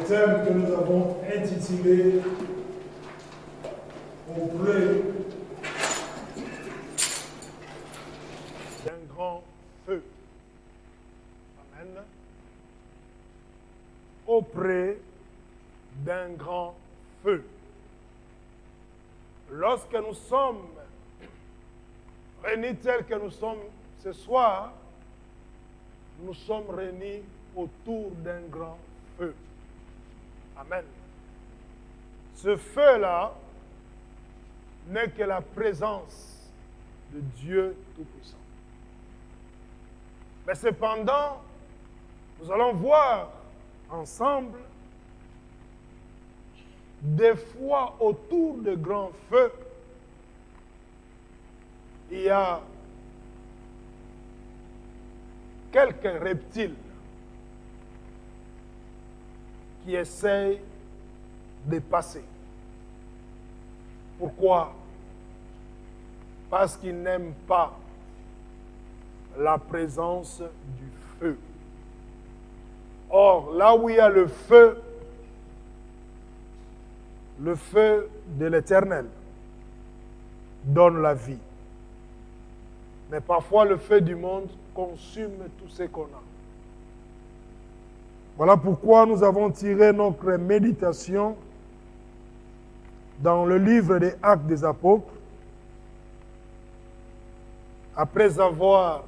Thème que nous avons intitulé Auprès d'un grand feu. Amen. Auprès d'un grand feu. Lorsque nous sommes réunis tels que nous sommes ce soir, nous sommes réunis autour d'un grand feu. Amen. Ce feu-là n'est que la présence de Dieu Tout-Puissant. Mais cependant, nous allons voir ensemble des fois autour de grands feux, il y a quelques reptiles qui essayent de passer. Pourquoi? Parce qu'ils n'aiment pas la présence du feu. Or, là où il y a le feu de l'Éternel donne la vie. Mais parfois, le feu du monde consume tout ce qu'on a. Voilà pourquoi nous avons tiré notre méditation dans le livre des Actes des Apôtres. Après avoir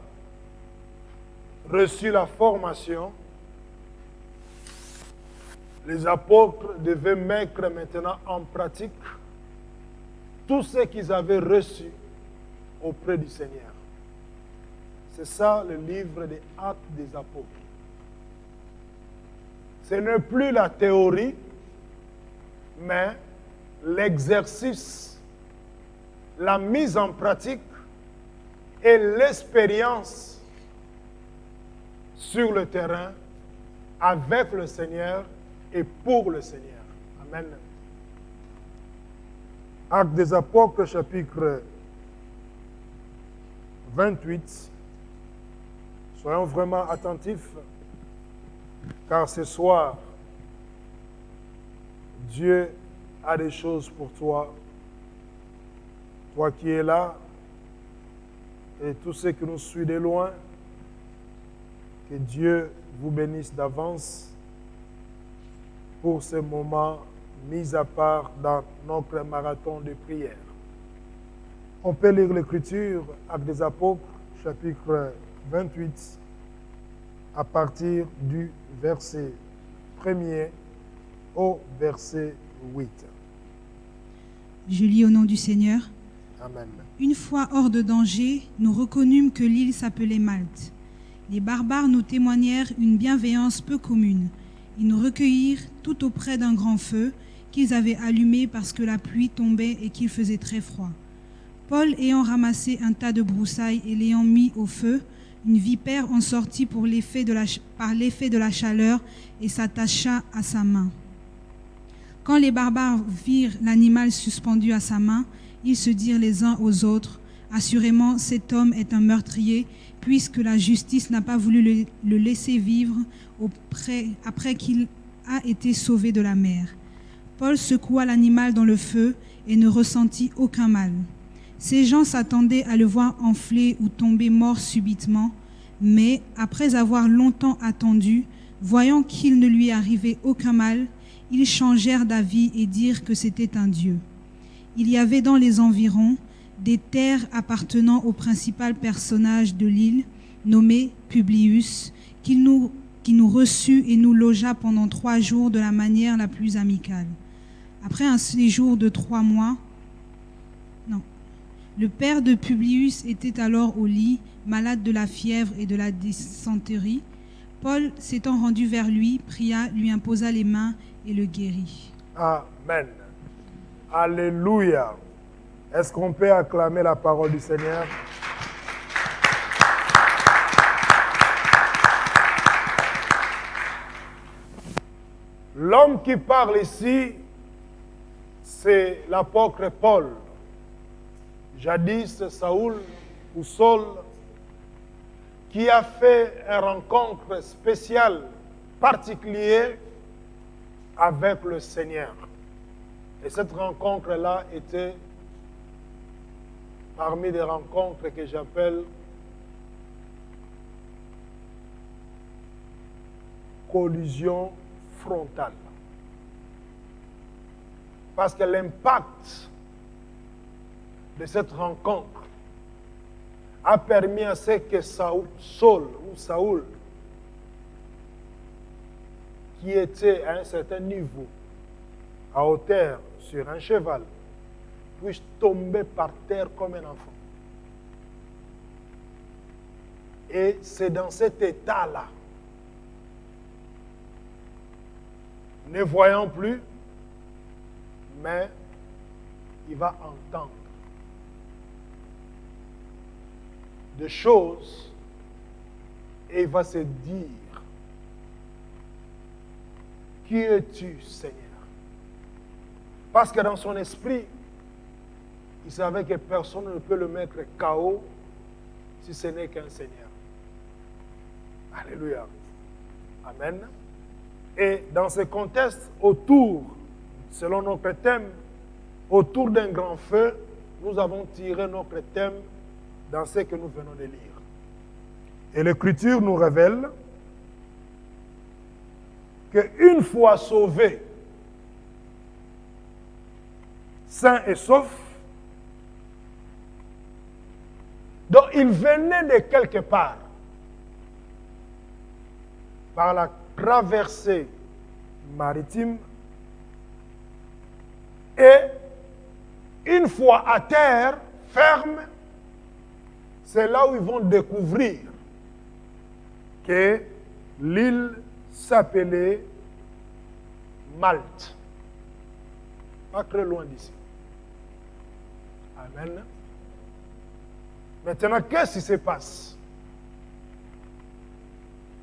reçu la formation, les apôtres devaient mettre maintenant en pratique tout ce qu'ils avaient reçu auprès du Seigneur. C'est ça le livre des Actes des Apôtres. Ce n'est plus la théorie, mais l'exercice, la mise en pratique et l'expérience sur le terrain avec le Seigneur et pour le Seigneur. Amen. Actes des Apôtres, chapitre 28. Soyons vraiment attentifs, car ce soir, Dieu a des choses pour toi. Toi qui es là, et tous ceux qui nous suivent de loin, que Dieu vous bénisse d'avance pour ce moment mis à part dans notre marathon de prière. On peut lire l'Écriture, Actes des Apôtres, chapitre 28, à partir du verset 1er au verset 8. Je lis au nom du Seigneur. Amen. Une fois hors de danger, nous reconnûmes que l'île s'appelait Malte. Les barbares nous témoignèrent une bienveillance peu commune. Ils nous recueillirent tout auprès d'un grand feu qu'ils avaient allumé parce que la pluie tombait et qu'il faisait très froid. Paul ayant ramassé un tas de broussailles et l'ayant mis au feu, une vipère en sortit par l'effet de la chaleur et s'attacha à sa main. Quand les barbares virent l'animal suspendu à sa main, ils se dirent les uns aux autres, « Assurément, cet homme est un meurtrier, puisque la justice n'a pas voulu le laisser vivre après qu'il a été sauvé de la mer. » Paul secoua l'animal dans le feu et ne ressentit aucun mal. Ces gens s'attendaient à le voir enfler ou tomber mort subitement, mais après avoir longtemps attendu, voyant qu'il ne lui arrivait aucun mal, ils changèrent d'avis et dirent que c'était un dieu. Il y avait dans les environs des terres appartenant au principal personnage de l'île, nommé Publius, qui nous reçut et nous logea pendant 3 jours de la manière la plus amicale. Après un séjour de 3 mois, le père de Publius était alors au lit, malade de la fièvre et de la dysenterie. Paul, s'étant rendu vers lui, pria, lui imposa les mains et le guérit. Amen. Alléluia. Est-ce qu'on peut acclamer la parole du Seigneur? L'homme qui parle ici, c'est l'apôtre Paul. Jadis Saoul ou Saul, qui a fait une rencontre spéciale, particulière avec le Seigneur. Et cette rencontre-là était parmi les rencontres que j'appelle collision frontale. Parce que l'impact de cette rencontre a permis à ce que Saoul, qui était à un certain niveau, à hauteur, sur un cheval, puisse tomber par terre comme un enfant. Et c'est dans cet état-là, ne voyant plus, mais il va entendre des choses et il va se dire, qui es-tu, Seigneur? Parce que dans son esprit, il savait que personne ne peut le mettre KO si ce n'est qu'un Seigneur. Alléluia. Amen. Et dans ce contexte, autour, selon notre thème, autour d'un grand feu, nous avons tiré notre thème dans ce que nous venons de lire. Et l'Écriture nous révèle qu'une fois sauvé, sain et sauf, donc il venait de quelque part, par la traversée maritime, et une fois à terre, ferme, c'est là où ils vont découvrir que l'île s'appelait Malte. Pas très loin d'ici. Amen. Maintenant, qu'est-ce qui se passe?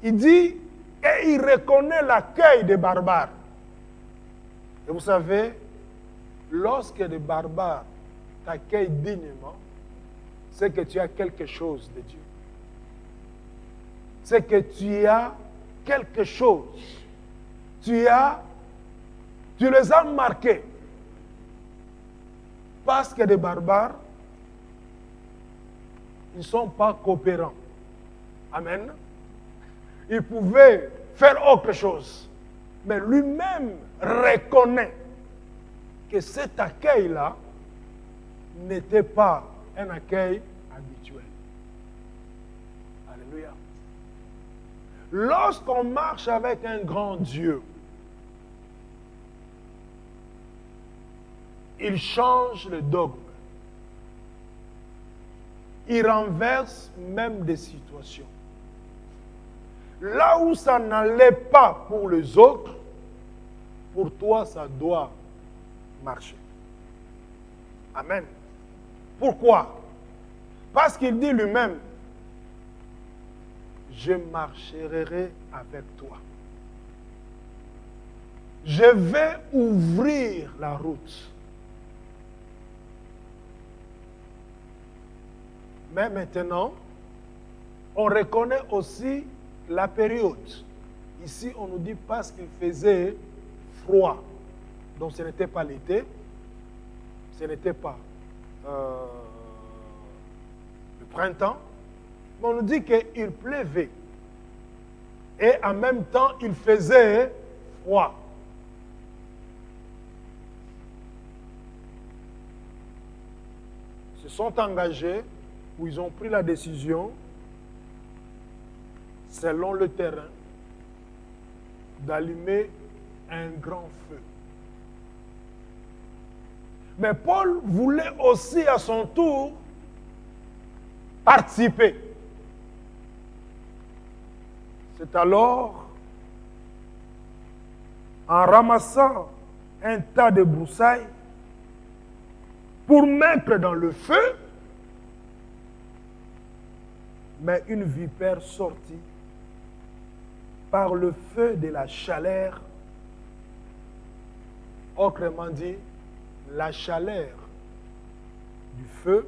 Il dit, et il reconnaît l'accueil des barbares. Et vous savez, lorsque les barbares t'accueillent dignement, c'est que tu as quelque chose de Dieu. C'est que tu as quelque chose. Tu les as marqués. Parce que les barbares, ils ne sont pas coopérants. Amen. Il pouvait faire autre chose. Mais lui-même reconnaît que cet accueil-là n'était pas un accueil habituel. Alléluia. Lorsqu'on marche avec un grand Dieu, il change le dogme. Il renverse même des situations. Là où ça n'allait pas pour les autres, pour toi, ça doit marcher. Amen. Pourquoi? Parce qu'il dit lui-même, je marcherai avec toi. Je vais ouvrir la route. Mais maintenant, on reconnaît aussi la période. Ici, on nous dit parce qu'il faisait froid. Donc ce n'était pas l'été, ce n'était pas le printemps, mais on nous dit qu'il pleuvait. Et en même temps, il faisait froid. Ils se sont engagés, ou ils ont pris la décision, selon le terrain, d'allumer un grand feu. Mais Paul voulait aussi à son tour participer. C'est alors, en ramassant un tas de broussailles pour mettre dans le feu, mais une vipère sortit par le feu de la chaleur. Autrement dit, la chaleur du feu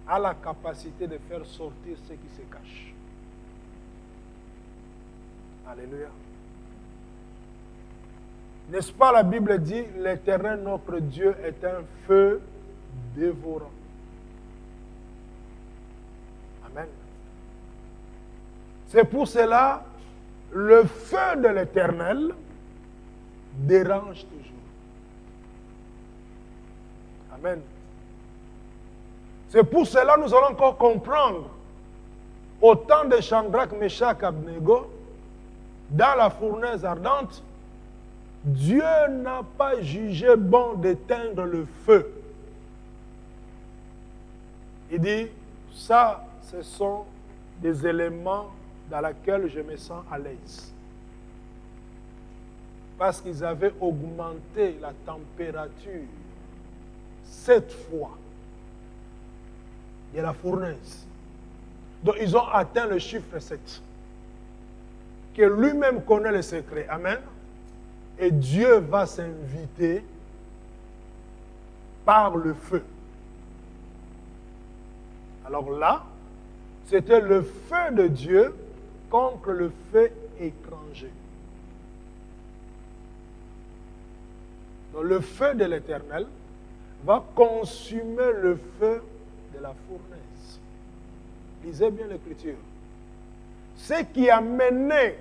a la capacité de faire sortir ce qui se cache. Alléluia. N'est-ce pas, la Bible dit, l'Éternel notre Dieu est un feu dévorant. Amen. C'est pour cela, le feu de l'Éternel dérange toujours. Amen. C'est pour cela que nous allons encore comprendre, au temps de Shadrach, Meshach, Abednego, dans la fournaise ardente, Dieu n'a pas jugé bon d'éteindre le feu. Il dit, ça, ce sont des éléments dans lesquels je me sens à l'aise. Parce qu'ils avaient augmenté la température 7 fois de la fournaise. Donc ils ont atteint le chiffre 7. Que lui-même connaît le secret. Amen. Et Dieu va s'inviter par le feu. Alors là, c'était le feu de Dieu contre le feu étranger. Donc le feu de l'Éternel va consumer le feu de la fournaise. Lisez bien l'Écriture. Ce qui a mené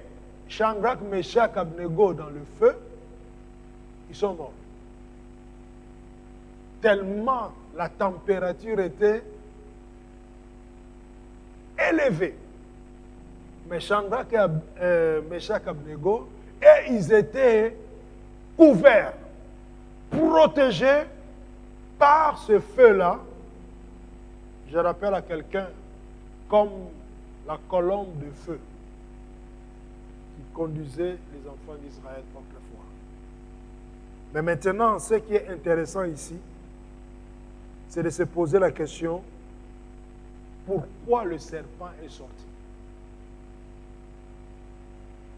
Shadrach, Meshach, Abednego dans le feu, ils sont morts. Tellement la température était élevée. Mais Shadrach et Meshach, Abednego, et ils étaient couverts, protégés par ce feu-là. Je rappelle à quelqu'un comme la colombe de feu qui conduisait les enfants d'Israël autrefois. Mais maintenant, ce qui est intéressant ici, c'est de se poser la question, pourquoi le serpent est sorti?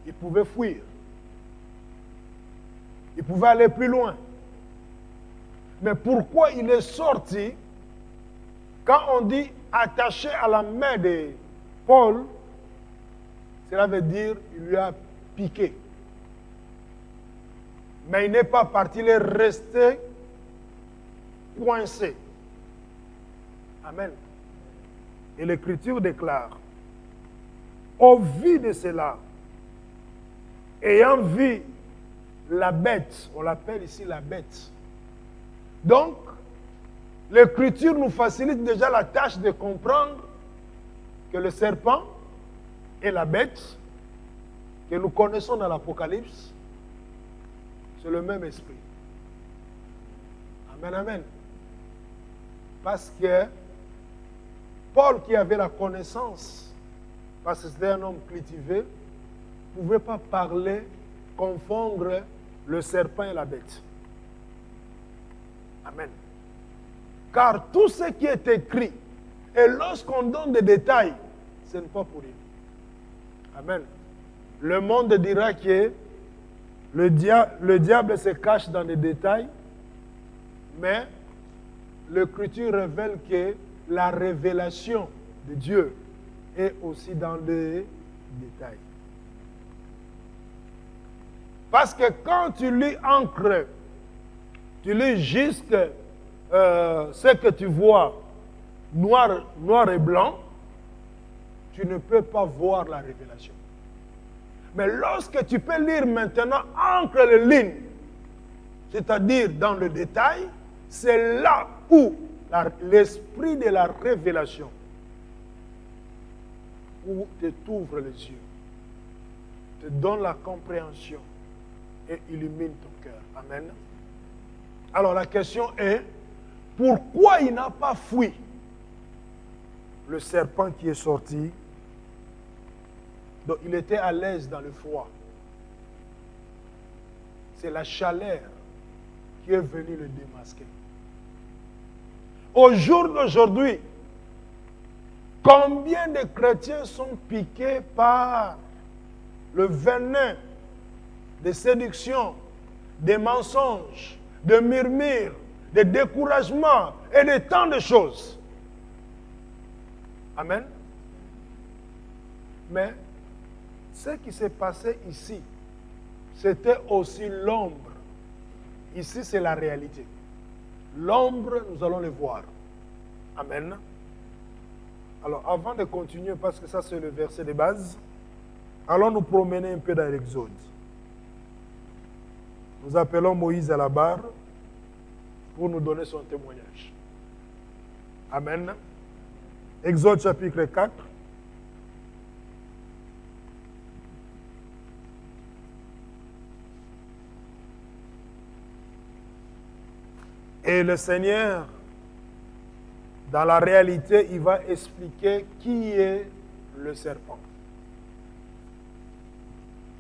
Il pouvait fuir. Il pouvait aller plus loin. Mais pourquoi il est sorti? Quand on dit attaché à la main de Paul, cela veut dire qu'il lui a piqué. Mais il n'est pas parti, il est resté coincé. Amen. Et l'Écriture déclare, au vu de cela, ayant vu la bête, on l'appelle ici la bête. Donc, l'Écriture nous facilite déjà la tâche de comprendre que le serpent et la bête que nous connaissons dans l'Apocalypse, c'est le même esprit. Amen, amen. Parce que Paul, qui avait la connaissance, parce que c'était un homme cultivé, ne pouvait pas parler, confondre le serpent et la bête. Amen. Car tout ce qui est écrit, et lorsqu'on donne des détails, ce n'est pas pour rien. Amen. Le monde dira que le diable se cache dans les détails, mais l'Écriture révèle que la révélation de Dieu est aussi dans les détails. Parce que quand tu lis encre, tu lis juste ce que tu vois noir et blanc, tu ne peux pas voir la révélation. Mais lorsque tu peux lire maintenant entre les lignes, c'est-à-dire dans le détail, c'est là où l'esprit de la révélation, où te t'ouvre les yeux, te donne la compréhension et illumine ton cœur. Amen. Alors la question est, pourquoi il n'a pas fui le serpent qui est sorti? Donc il était à l'aise dans le froid. C'est la chaleur qui est venue le démasquer. Au jour d'aujourd'hui, combien de chrétiens sont piqués par le venin de séduction, des mensonges, de murmures, de découragement et de tant de choses. Amen. Mais ce qui s'est passé ici, c'était aussi l'ombre. Ici, c'est la réalité. L'ombre, nous allons le voir. Amen. Alors, avant de continuer, parce que ça, c'est le verset de base, allons nous promener un peu dans l'Exode. Nous appelons Moïse à la barre pour nous donner son témoignage. Amen. Exode chapitre 4. Et le Seigneur, dans la réalité, il va expliquer qui est le serpent.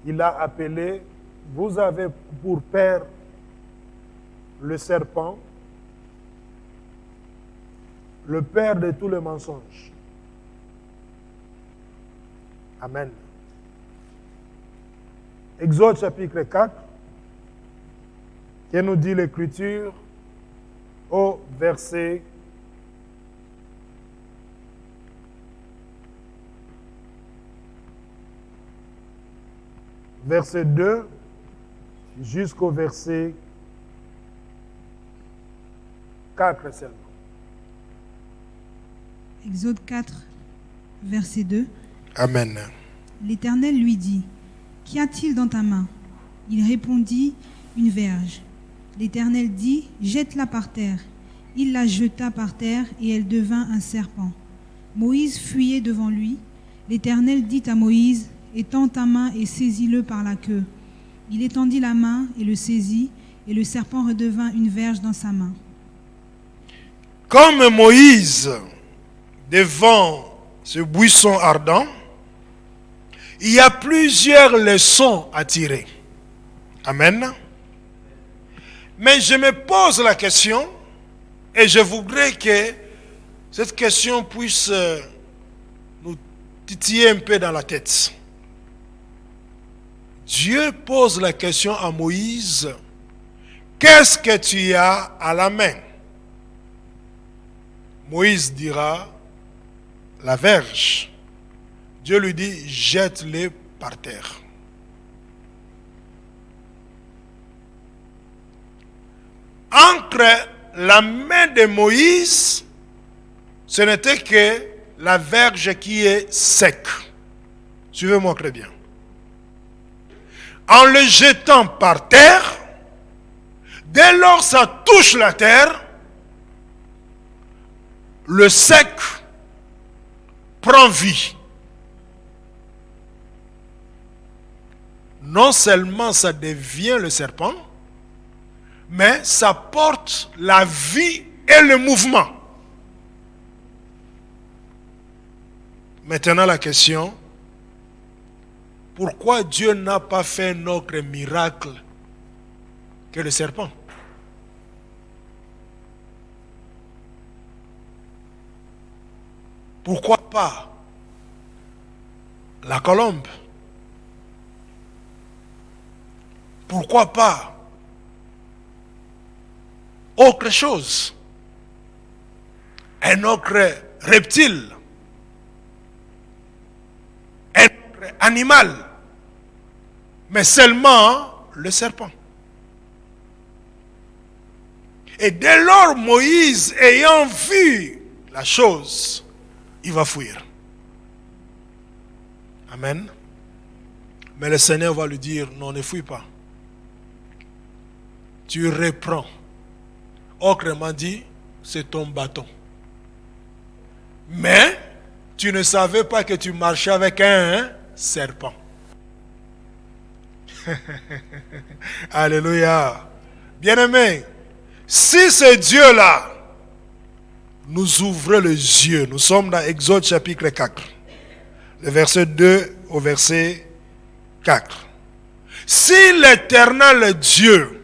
Il a appelé, vous avez pour père le serpent, le père de tous les mensonges. Amen. Exode chapitre 4, qui nous dit l'Écriture au verset verset 2 jusqu'au verset 4 seulement. Exode 4, verset 2. Amen. L'Éternel lui dit, « Qu'y a-t-il dans ta main » Il répondit, « Une verge. » L'Éternel dit, « Jette-la par terre. » Il la jeta par terre et elle devint un serpent. Moïse fuyait devant lui. L'Éternel dit à Moïse, « Étends ta main et saisis-le par la queue. » Il étendit la main et le saisit, et le serpent redevint une verge dans sa main. Comme Moïse, devant ce buisson ardent, il y a plusieurs leçons à tirer. Amen. Mais je me pose la question, et je voudrais que cette question puisse nous titiller un peu dans la tête. Dieu pose la question à Moïse, qu'est-ce que tu as à la main? Moïse dira, la verge. Dieu lui dit, jette-le par terre. Entre la main de Moïse, ce n'était que la verge qui est sec. Suivez-moi très bien. En le jetant par terre, dès lors ça touche la terre, le sec prend vie. Non seulement ça devient le serpent, mais ça porte la vie et le mouvement. Maintenant la question, pourquoi Dieu n'a pas fait un autre miracle que le serpent? Pourquoi pas la colombe? Pourquoi pas autre chose? Un autre reptile? Un autre animal? Mais seulement le serpent. Et dès lors, Moïse, ayant vu la chose, il va fuir. Amen. Mais le Seigneur va lui dire, non, ne fuis pas. Tu reprends. Autrement dit, c'est ton bâton. Mais, tu ne savais pas que tu marchais avec un serpent. Alléluia. Bien-aimé, si ce Dieu-là nous ouvre les yeux, nous sommes dans Exode chapitre 4, le verset 2 au verset 4. Si l'Éternel Dieu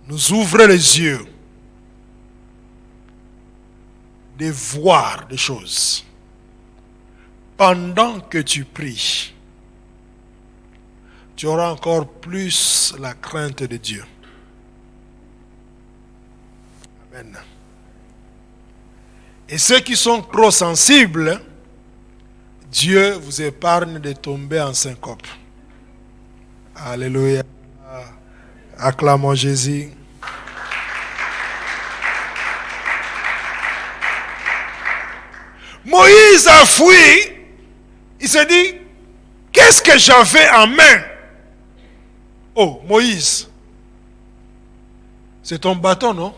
nous ouvre les yeux de voir des choses pendant que tu pries, tu auras encore plus la crainte de Dieu. Amen. Et ceux qui sont trop sensibles, Dieu vous épargne de tomber en syncope. Alléluia. Acclamons Jésus. Moïse a fui. Il s'est dit, qu'est-ce que j'avais en main? Oh, Moïse, c'est ton bâton, non?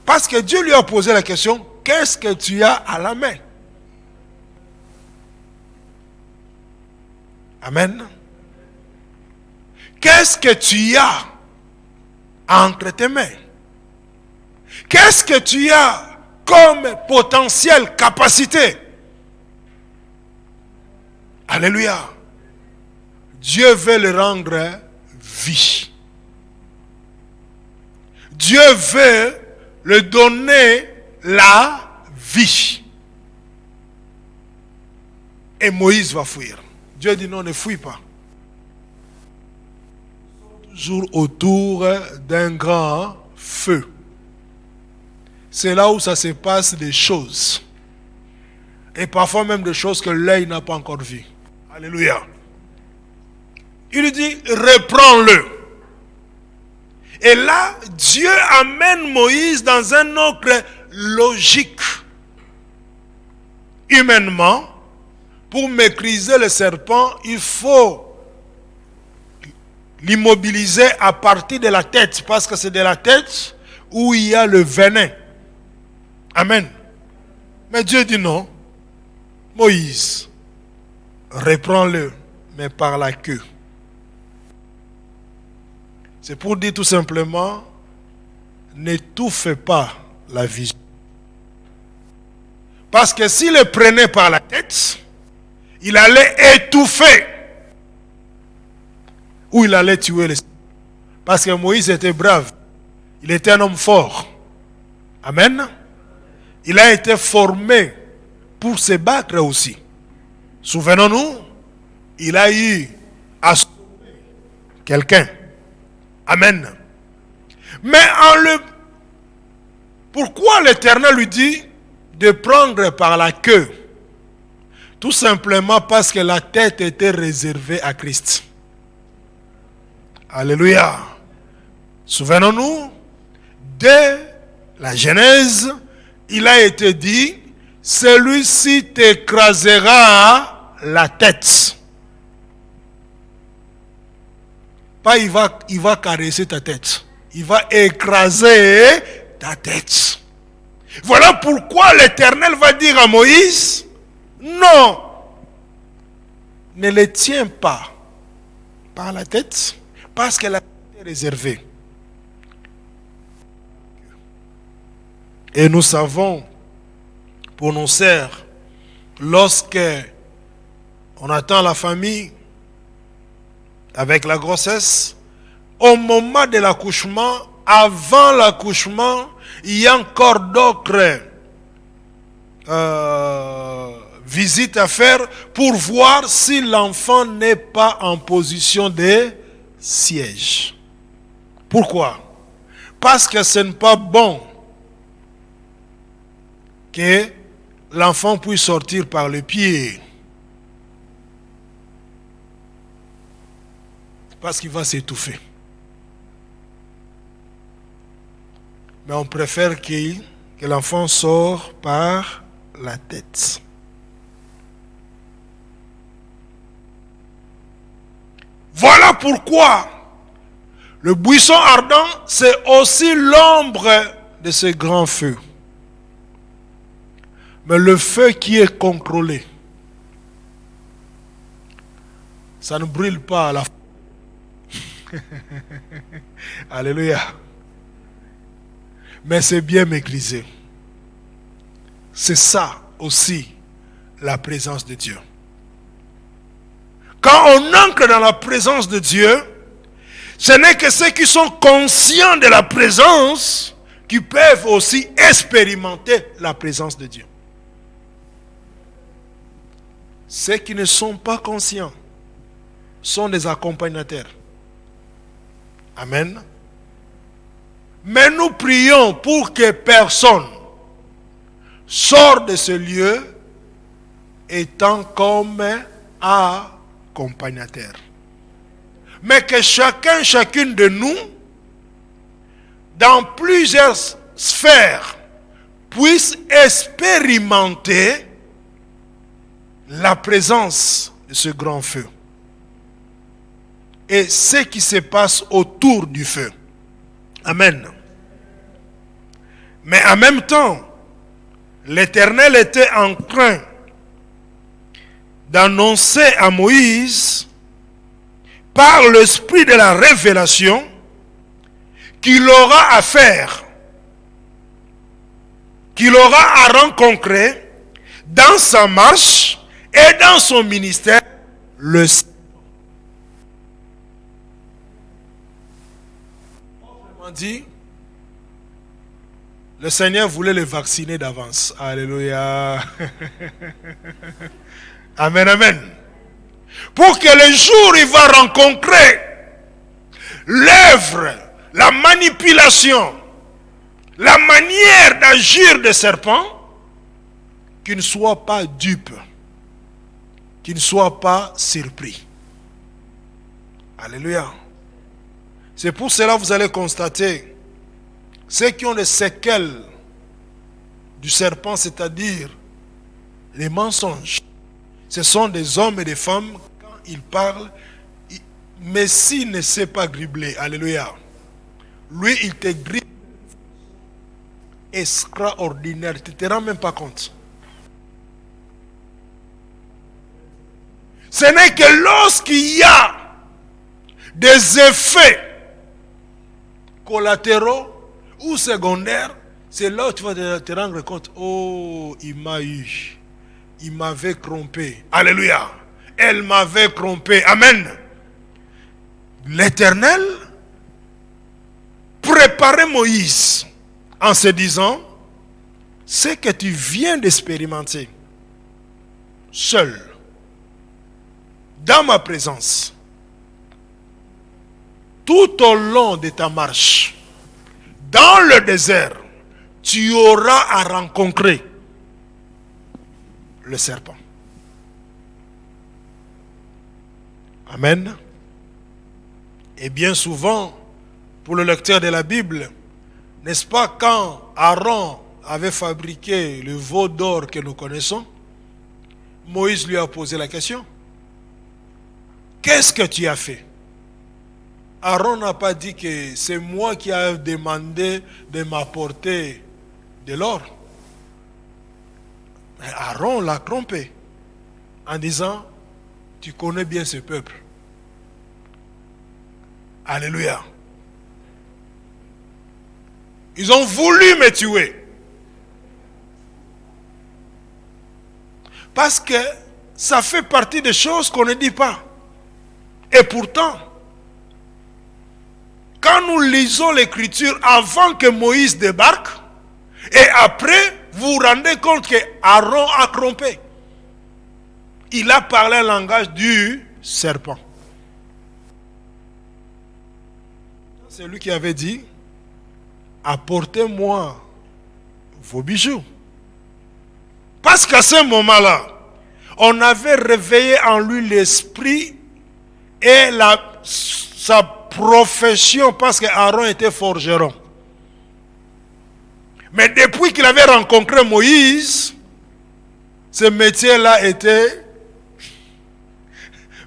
Parce que Dieu lui a posé la question, qu'est-ce que tu as à la main? Amen. Qu'est-ce que tu as entre tes mains? Qu'est-ce que tu as comme potentielle capacité? Alléluia. Dieu veut le rendre vie. Dieu veut le donner la vie. Et Moïse va fuir. Dieu dit non, ne fuis pas. Toujours autour d'un grand feu. C'est là où ça se passe des choses. Et parfois même des choses que l'œil n'a pas encore vues. Alléluia. Il lui dit, reprends-le. Et là, Dieu amène Moïse dans un autre logique. Humainement, pour maîtriser le serpent, il faut l'immobiliser à partir de la tête, parce que c'est de la tête où il y a le venin. Amen. Mais Dieu dit non. Moïse, reprends-le, mais par la queue. C'est pour dire tout simplement, n'étouffe pas la vision. Parce que s'il le prenait par la tête, il allait étouffer. Ou il allait tuer les... Parce que Moïse était brave. Il était un homme fort. Amen. Il a été formé pour se battre aussi. Souvenons-nous, il a eu à sauver quelqu'un. Amen. Mais pourquoi l'Éternel lui dit de prendre par la queue? Tout simplement parce que la tête était réservée à Christ. Alléluia. Souvenons-nous, dès la Genèse, il a été dit, celui-ci t'écrasera la tête. Pas il va caresser ta tête. Il va écraser ta tête. Voilà pourquoi l'Éternel va dire à Moïse, non, ne le tiens pas par la tête, parce que la tête est réservée. Et nous savons, pour nos sœurs, lorsque on attend la famille avec la grossesse, au moment de l'accouchement, avant l'accouchement, il y a encore d'autres visites à faire pour voir si l'enfant n'est pas en position de siège. Pourquoi? Parce que ce n'est pas bon que l'enfant puisse sortir par le pied. Parce qu'il va s'étouffer. Mais on préfère que l'enfant sorte par la tête. Voilà pourquoi le buisson ardent, c'est aussi l'ombre de ce grand feu. Mais le feu qui est contrôlé, ça ne brûle pas à la fois. Alléluia. Mais c'est bien maîtrisé. C'est ça aussi la présence de Dieu. Quand on entre dans la présence de Dieu, ce n'est que ceux qui sont conscients de la présence qui peuvent aussi expérimenter la présence de Dieu. Ceux qui ne sont pas conscients sont des accompagnateurs. Amen. Mais nous prions pour que personne sorte de ce lieu étant comme accompagnateur. Mais que chacune de nous, dans plusieurs sphères, puisse expérimenter la présence de ce grand feu et ce qui se passe autour du feu. Amen. Mais en même temps, l'Éternel était en train d'annoncer à Moïse, par l'esprit de la révélation, qu'il aura à faire, qu'il aura à rencontrer dans sa marche et dans son ministère le serpent. Autrement dit, le Seigneur voulait le vacciner d'avance. Alléluia. Amen, amen. Pour que le jour où il va rencontrer l'œuvre, la manipulation, la manière d'agir des serpents, qu'il ne soit pas dupe, qu'il ne soit pas surpris. Alléluia. C'est pour cela que vous allez constater, ceux qui ont des séquelles du serpent, c'est-à-dire les mensonges, ce sont des hommes et des femmes, quand ils parlent, mais s'il ne sait pas dribbler, alléluia, lui il te dribble extraordinaire, tu ne te rends même pas compte. Ce n'est que lorsqu'il y a des effets collatéraux ou secondaires, c'est là où tu vas te rendre compte, oh, il m'a eu, il m'avait trompé, alléluia, elle m'avait trompé, amen. L'Éternel préparait Moïse en se disant, ce que tu viens d'expérimenter, seul, dans ma présence, tout au long de ta marche, dans le désert, tu auras à rencontrer le serpent. Amen. Et bien souvent, pour le lecteur de la Bible, n'est-ce pas quand Aaron avait fabriqué le veau d'or que nous connaissons, Moïse lui a posé la question. Qu'est-ce que tu as fait? Aaron n'a pas dit que c'est moi qui ai demandé de m'apporter de l'or. Mais Aaron l'a trompé en disant, tu connais bien ce peuple. Alléluia. Ils ont voulu me tuer. Parce que ça fait partie des choses qu'on ne dit pas. Et pourtant, quand nous lisons l'Écriture avant que Moïse débarque, et après, vous vous rendez compte que Aaron a trompé. Il a parlé le langage du serpent. C'est lui qui avait dit, apportez-moi vos bijoux. Parce qu'à ce moment-là, on avait réveillé en lui l'esprit et sa profession, parce qu'Aaron était forgeron. Mais depuis qu'il avait rencontré Moïse, ce métier-là était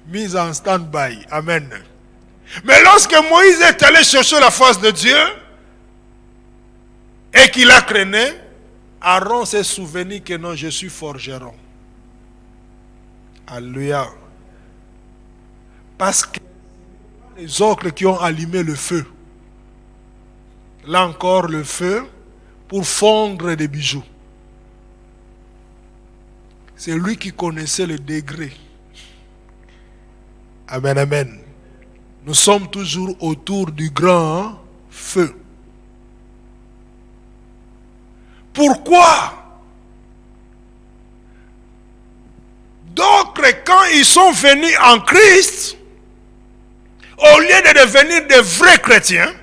mis en stand-by. Amen. Mais lorsque Moïse est allé chercher la face de Dieu et qu'il a craigné, Aaron s'est souvenu que non, je suis forgeron. Alléluia. Parce que les autres qui ont allumé le feu, là encore le feu, pour fondre des bijoux. C'est lui qui connaissait le degré. Amen, amen. Nous sommes toujours autour du grand feu. Pourquoi? D'autres, quand ils sont venus en Christ, au lieu de devenir des vrais chrétiens,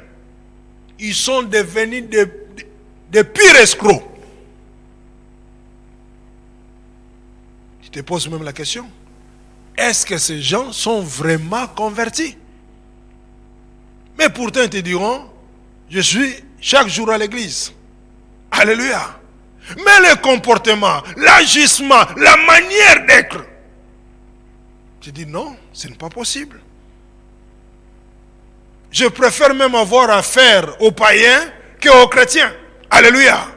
ils sont devenus des pires escrocs. Je te pose même la question. Est-ce que ces gens sont vraiment convertis? Mais pourtant, ils te diront, je suis chaque jour à l'église. Alléluia. Mais le comportement, l'agissement, la manière d'être. Je dis non, ce n'est pas possible. Je préfère même avoir affaire aux païens qu'aux chrétiens. Alléluia.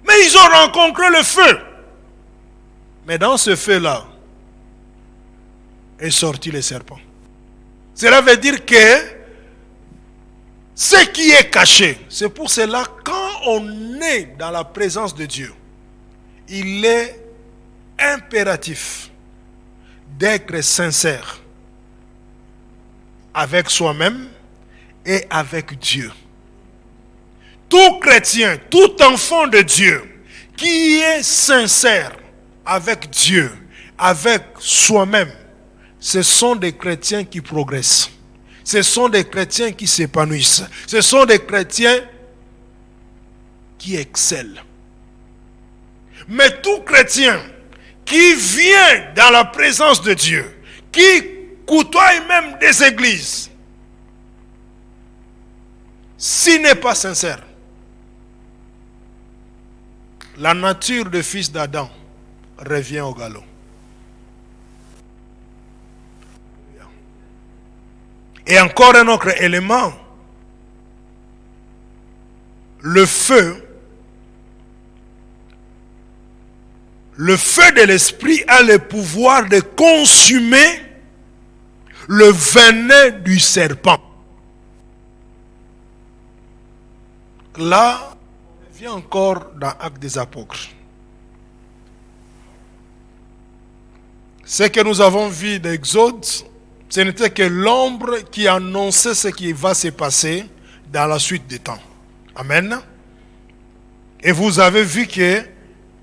Mais ils ont rencontré le feu. Mais dans ce feu-là, est sorti le serpent. Cela veut dire que ce qui est caché, c'est pour cela quand on est dans la présence de Dieu, il est impératif d'être sincère avec soi-même et avec Dieu. Tout chrétien, tout enfant de Dieu qui est sincère avec Dieu, avec soi-même, ce sont des chrétiens qui progressent. Ce sont des chrétiens qui s'épanouissent. Ce sont des chrétiens qui excellent. Mais tout chrétien qui vient dans la présence de Dieu, qui côtoie même des églises, s'il n'est pas sincère, la nature de fils d'Adam revient au galop. Et encore un autre élément, le feu de l'esprit a le pouvoir de consumer le venin du serpent. Là, on revient encore dans Actes des Apôtres. Ce que nous avons vu d'Exode, ce n'était que l'ombre qui annonçait ce qui va se passer dans la suite des temps. Amen. Et vous avez vu que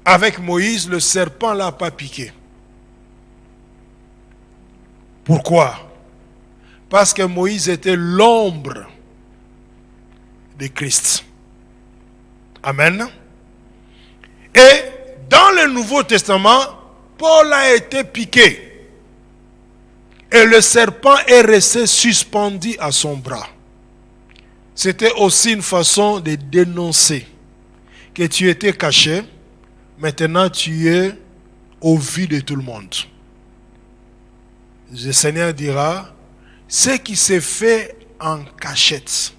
avec Moïse, le serpent ne l'a pas piqué. Pourquoi? Parce que Moïse était l'ombre de Christ. Amen. Et dans le Nouveau Testament, Paul a été piqué. Et le serpent est resté suspendu à son bras. C'était aussi une façon de dénoncer que tu étais caché, maintenant tu es au vu de tout le monde. Le Seigneur dira, ce qui s'est fait en cachette,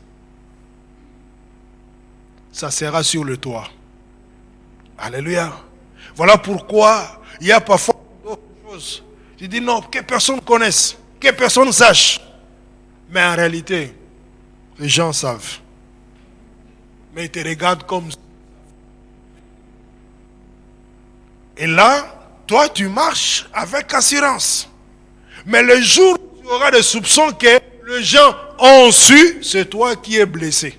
ça sera sur le toit. Alléluia. Voilà pourquoi il y a parfois d'autres choses. Tu dis non, que personne connaisse, que personne sache. Mais en réalité, les gens savent. Mais ils te regardent comme... Et là, toi tu marches avec assurance. Mais le jour où tu auras des soupçons que les gens ont su, c'est toi qui es blessé.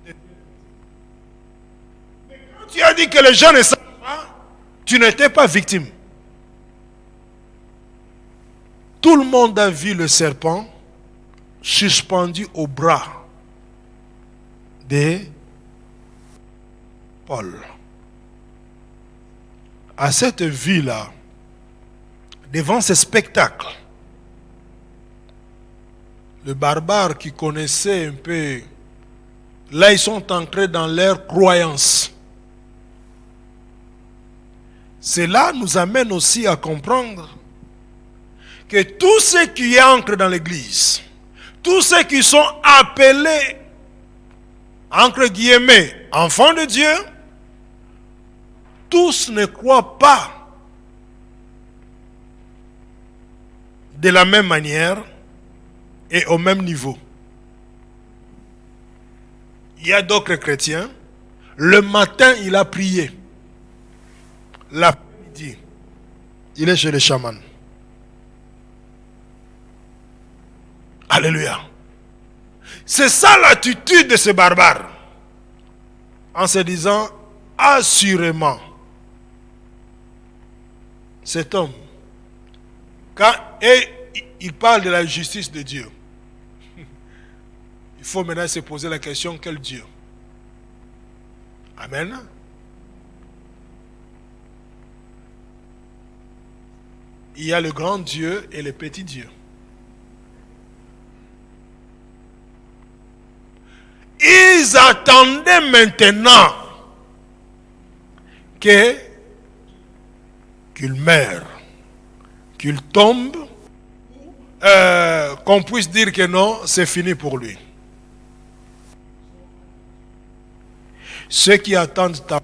Mais quand tu as dit que les gens ne savent pas, tu n'étais pas victime. Tout le monde a vu le serpent suspendu au bras de Paul. À cette vue-là, devant ce spectacle, les barbares qui connaissaient un peu, là ils sont entrés dans leur croyance. Cela nous amène aussi à comprendre que tous ceux qui entrent dans l'église, tous ceux qui sont appelés, entre guillemets, enfants de Dieu, tous ne croient pas de la même manière et au même niveau. Il y a d'autres chrétiens, le matin il a prié, l'après-midi il est chez les chamans. Alléluia. C'est ça l'attitude de ces barbares. En se disant, assurément, cet homme, et il parle de la justice de Dieu. Il faut maintenant se poser la question, quel Dieu? Amen. Il y a le grand Dieu et le petit Dieu. Ils attendaient maintenant qu'il meure, qu'il tombe, qu'on puisse dire que non, c'est fini pour lui. Ceux qui attendent ta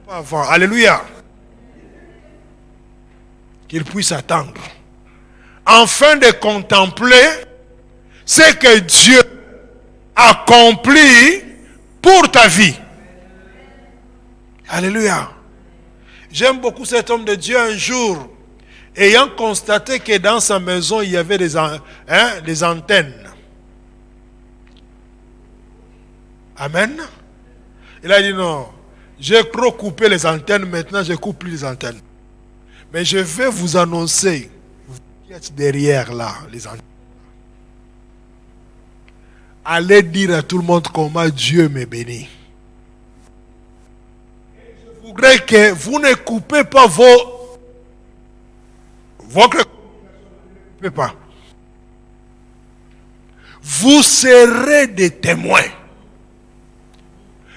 avant, alléluia, qu'ils puissent attendre, afin de contempler ce que Dieu accomplit pour ta vie. Alléluia. J'aime beaucoup cet homme de Dieu. Un jour, ayant constaté que dans sa maison il y avait des antennes. Amen. Il a dit non, j'ai trop coupé les antennes, maintenant je ne coupe plus les antennes. Mais je vais vous annoncer, vous qui êtes derrière là, les antennes. Allez dire à tout le monde comment Dieu me bénit. Je voudrais que vous ne coupez pas votre pas. Vous serez des témoins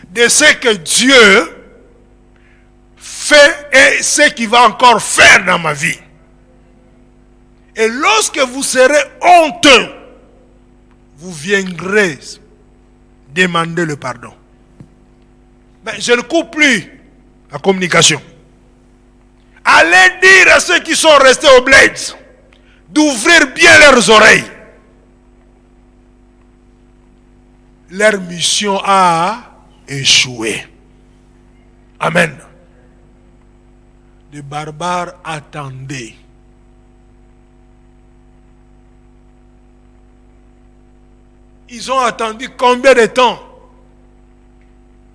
de ce que Dieu fait et ce qu'il va encore faire dans ma vie. Et lorsque vous serez honteux, vous viendrez demander le pardon. Mais je ne coupe plus la communication. Allez dire à ceux qui sont restés au bled d'ouvrir bien leurs oreilles. Leur mission a échoué. Amen. Les barbares attendaient. Ils ont attendu combien de temps?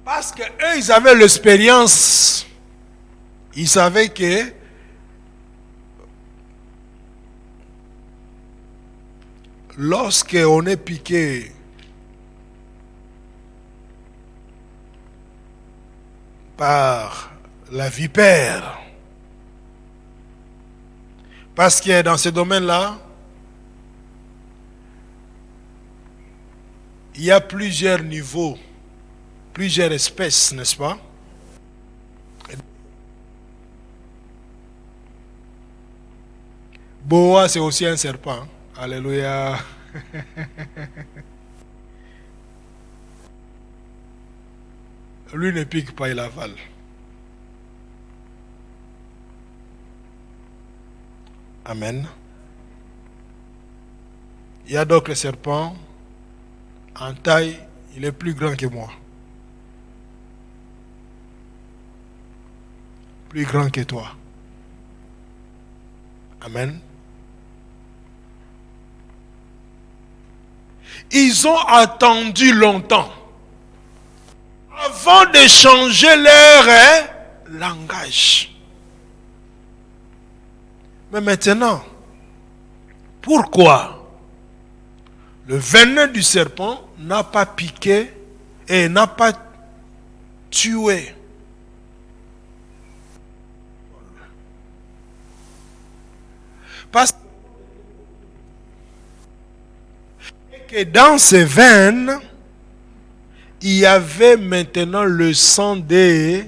Parce que eux, ils avaient l'expérience. Ils savaient que lorsque on est piqué par la vipère, parce que dans ce domaine-là, il y a plusieurs niveaux, plusieurs espèces, n'est-ce pas? Boa, c'est aussi un serpent. Alléluia. Lui ne pique pas, il avale. Amen. Il y a d'autres serpents. En taille, il est plus grand que moi. plus grand que toi. Amen. Ils ont attendu longtemps avant de changer leur langage. Mais maintenant, pourquoi le venin du serpent n'a pas piqué et n'a pas tué? Parce que dans ces veines, il y avait maintenant le sang de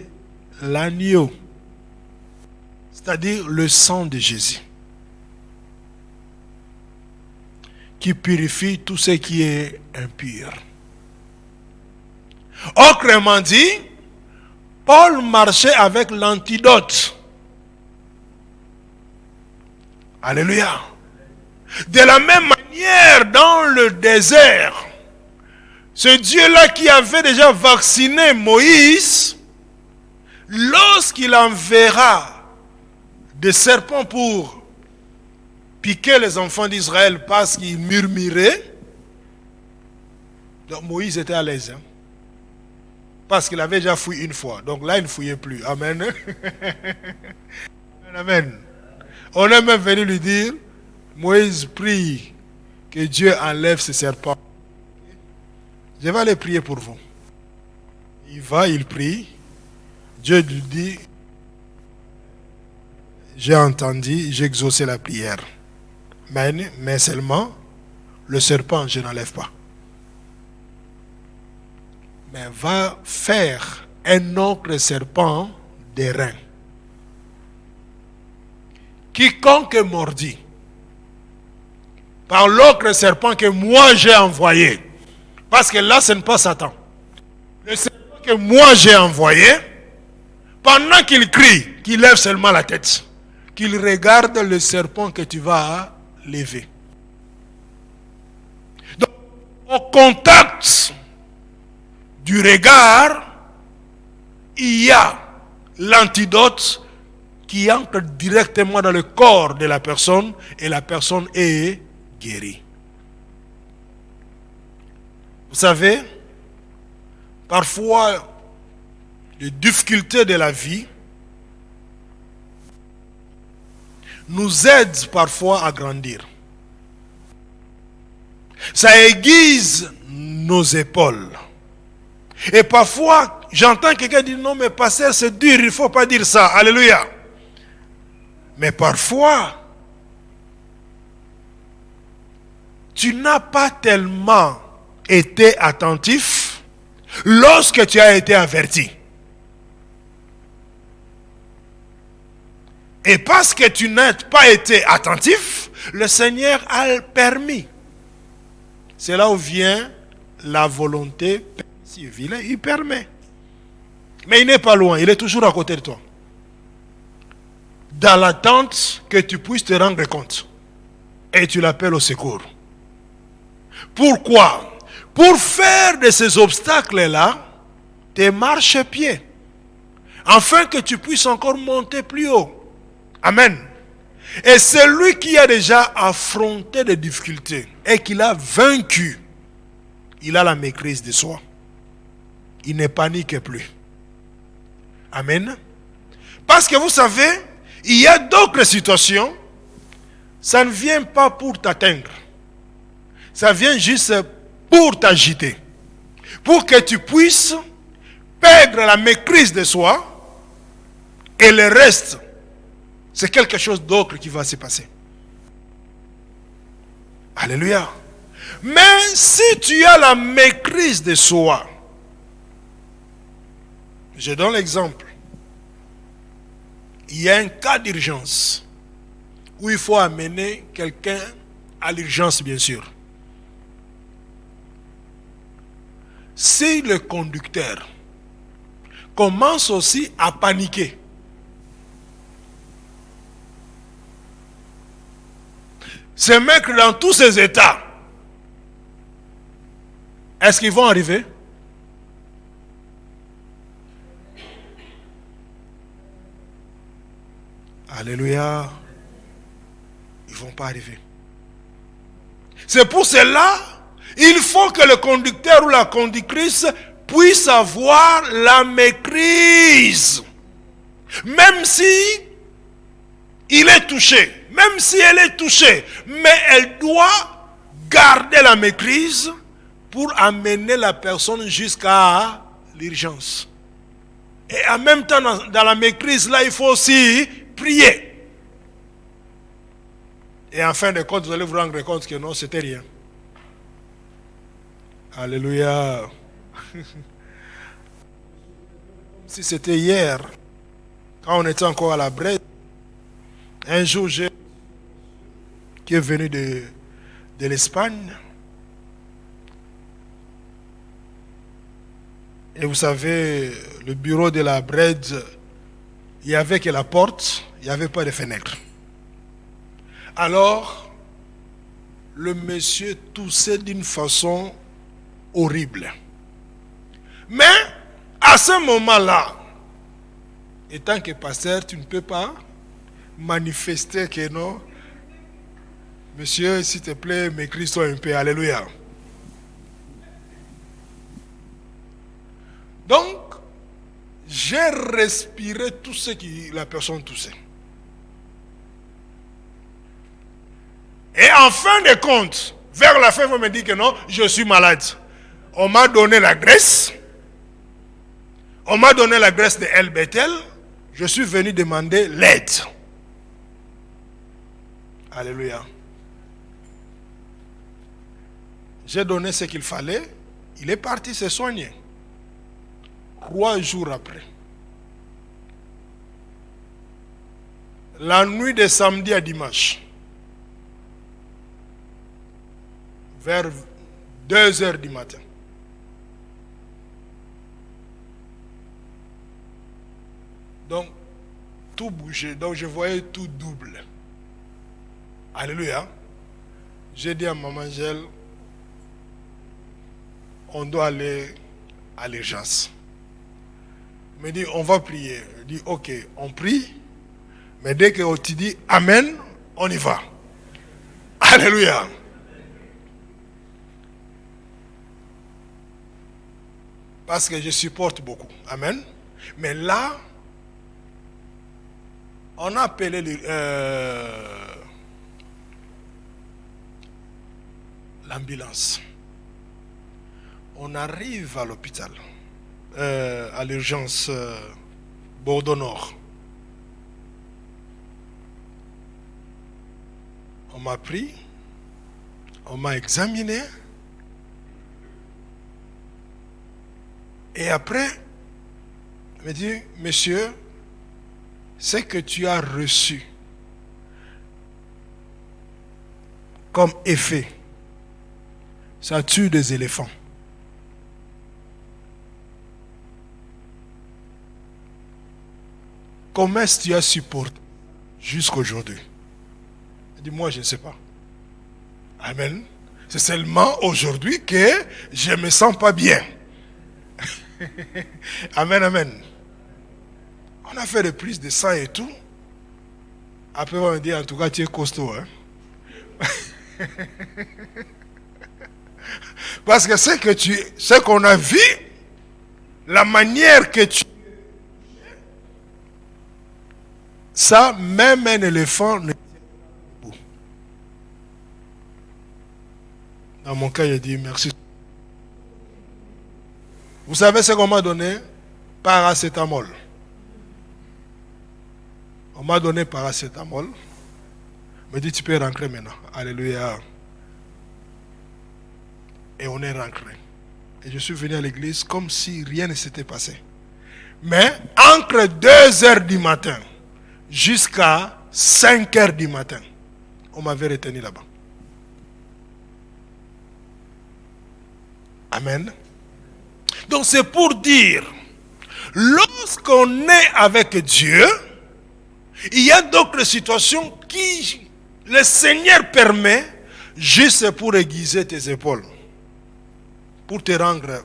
l'agneau, c'est-à-dire le sang de Jésus, qui purifie tout ce qui est impur. Autrement dit, Paul marchait avec l'antidote. Alléluia. De la même manière, dans le désert, ce Dieu-là qui avait déjà vacciné Moïse, lorsqu'il enverra des serpents pour piquer les enfants d'Israël parce qu'ils murmuraient, donc Moïse était à l'aise. Parce qu'il avait déjà fouillé une fois. Donc là, il ne fouillait plus. Amen. Amen. On est même venu lui dire, Moïse prie que Dieu enlève ces serpents. Je vais aller prier pour vous. Il va, il prie. Dieu lui dit, j'ai entendu, j'ai exaucé la prière. Mais seulement, le serpent, je n'enlève pas. Mais va faire un autre serpent d'airain. Quiconque mordit par l'autre serpent que moi j'ai envoyé, parce que là ce n'est pas Satan, le serpent que moi j'ai envoyé, pendant qu'il crie, qu'il lève seulement la tête, qu'il regarde le serpent que tu vas lever. Donc, au contact du regard, il y a l'antidote qui entre directement dans le corps de la personne et la personne est guérie. Vous savez, parfois, les difficultés de la vie nous aident parfois à grandir. Ça aiguise nos épaules. Et parfois, j'entends quelqu'un dire, non mais pasteur, c'est dur, il ne faut pas dire ça. Alléluia. Mais parfois, tu n'as pas tellement été attentif lorsque tu as été averti. Et parce que tu n'as pas été attentif, le Seigneur a permis. C'est là où vient la volonté permissive. Il permet. Mais il n'est pas loin, il est toujours à côté de toi. Dans l'attente que tu puisses te rendre compte. Et tu l'appelles au secours. Pourquoi? Pour faire de ces obstacles-là tes marchepieds. Afin que tu puisses encore monter plus haut. Amen. Et celui qui a déjà affronté des difficultés et qui l'a vaincu, il a la maîtrise de soi. Il ne panique plus. Amen. Parce que vous savez, il y a d'autres situations, ça ne vient pas pour t'atteindre. Ça vient juste pour t'agiter. Pour que tu puisses perdre la maîtrise de soi et le reste, c'est quelque chose d'autre qui va se passer. Alléluia. Mais si tu as la maîtrise de soi, je donne l'exemple. Il y a un cas d'urgence où il faut amener quelqu'un à l'urgence, bien sûr. Si le conducteur commence aussi à paniquer, se mettre dans tous ces états, est-ce qu'ils vont arriver? Alléluia. Ils ne vont pas arriver. C'est pour cela, il faut que le conducteur ou la conductrice puisse avoir la maîtrise. Même si il est touché, même si elle est touchée, mais elle doit garder la maîtrise pour amener la personne jusqu'à l'urgence. Et en même temps, dans la maîtrise, là, il faut aussi prier. Et en fin de compte, vous allez vous rendre compte que non, c'était rien. Alléluia. Si c'était hier, quand on était encore à la Bresse, un jour, qui est venu de l'Espagne. Et vous savez, le bureau de la Bresse, il n'y avait que la porte, il n'y avait pas de fenêtre. Alors, le monsieur toussait d'une façon horrible. Mais, à ce moment-là, étant que pasteur, tu ne peux pas manifester que non. Monsieur, s'il te plaît, m'écris-toi un peu. Alléluia. Donc, j'ai respiré tout ce que la personne toussait. Et en fin de compte, vers la fin, vous me dites que non, je suis malade. On m'a donné la graisse. On m'a donné la graisse de El Bethel. Je suis venu demander l'aide. Alléluia. J'ai donné ce qu'il fallait. Il est parti se soigner. 3 jours après. La nuit de samedi à dimanche. Vers 2 heures du matin. Donc, tout bougeait. Donc, je voyais tout double. Alléluia. J'ai dit à Maman Angèle, on doit aller à l'urgence. Elle me dit, on va prier. Je dis, ok, on prie. Mais dès que tu dis Amen, on y va. Alléluia. Parce que je supporte beaucoup. Amen. Mais là, on a appelé l'ambulance. On arrive à l'hôpital, à l'urgence Bordeaux-Nord. On m'a pris, on m'a examiné. Et après, il me dit, monsieur, ce que tu as reçu comme effet, ça tue des éléphants. Comment est-ce que tu as supporté jusqu'à aujourd'hui? Il dit, moi je ne sais pas. Amen. C'est seulement aujourd'hui que je ne me sens pas bien. Amen, amen. On a fait des prises de sang et tout. Après, on va me dire, en tout cas, tu es costaud. Hein? Parce que ce qu'on a vu, la manière que tu... Ça, même un éléphant ne... Dans mon cas, j'ai dit merci. Vous savez ce qu'on m'a donné? Paracétamol. On m'a donné paracétamol. On me dit, tu peux rentrer maintenant. Alléluia. Et on est rentré. Et je suis venu à l'église comme si rien ne s'était passé. Mais entre 2 heures du matin jusqu'à 5 heures du matin, on m'avait retenu là-bas. Amen. Donc c'est pour dire, lorsqu'on est avec Dieu, il y a d'autres situations qui le Seigneur permet juste pour aiguiser tes épaules, pour te rendre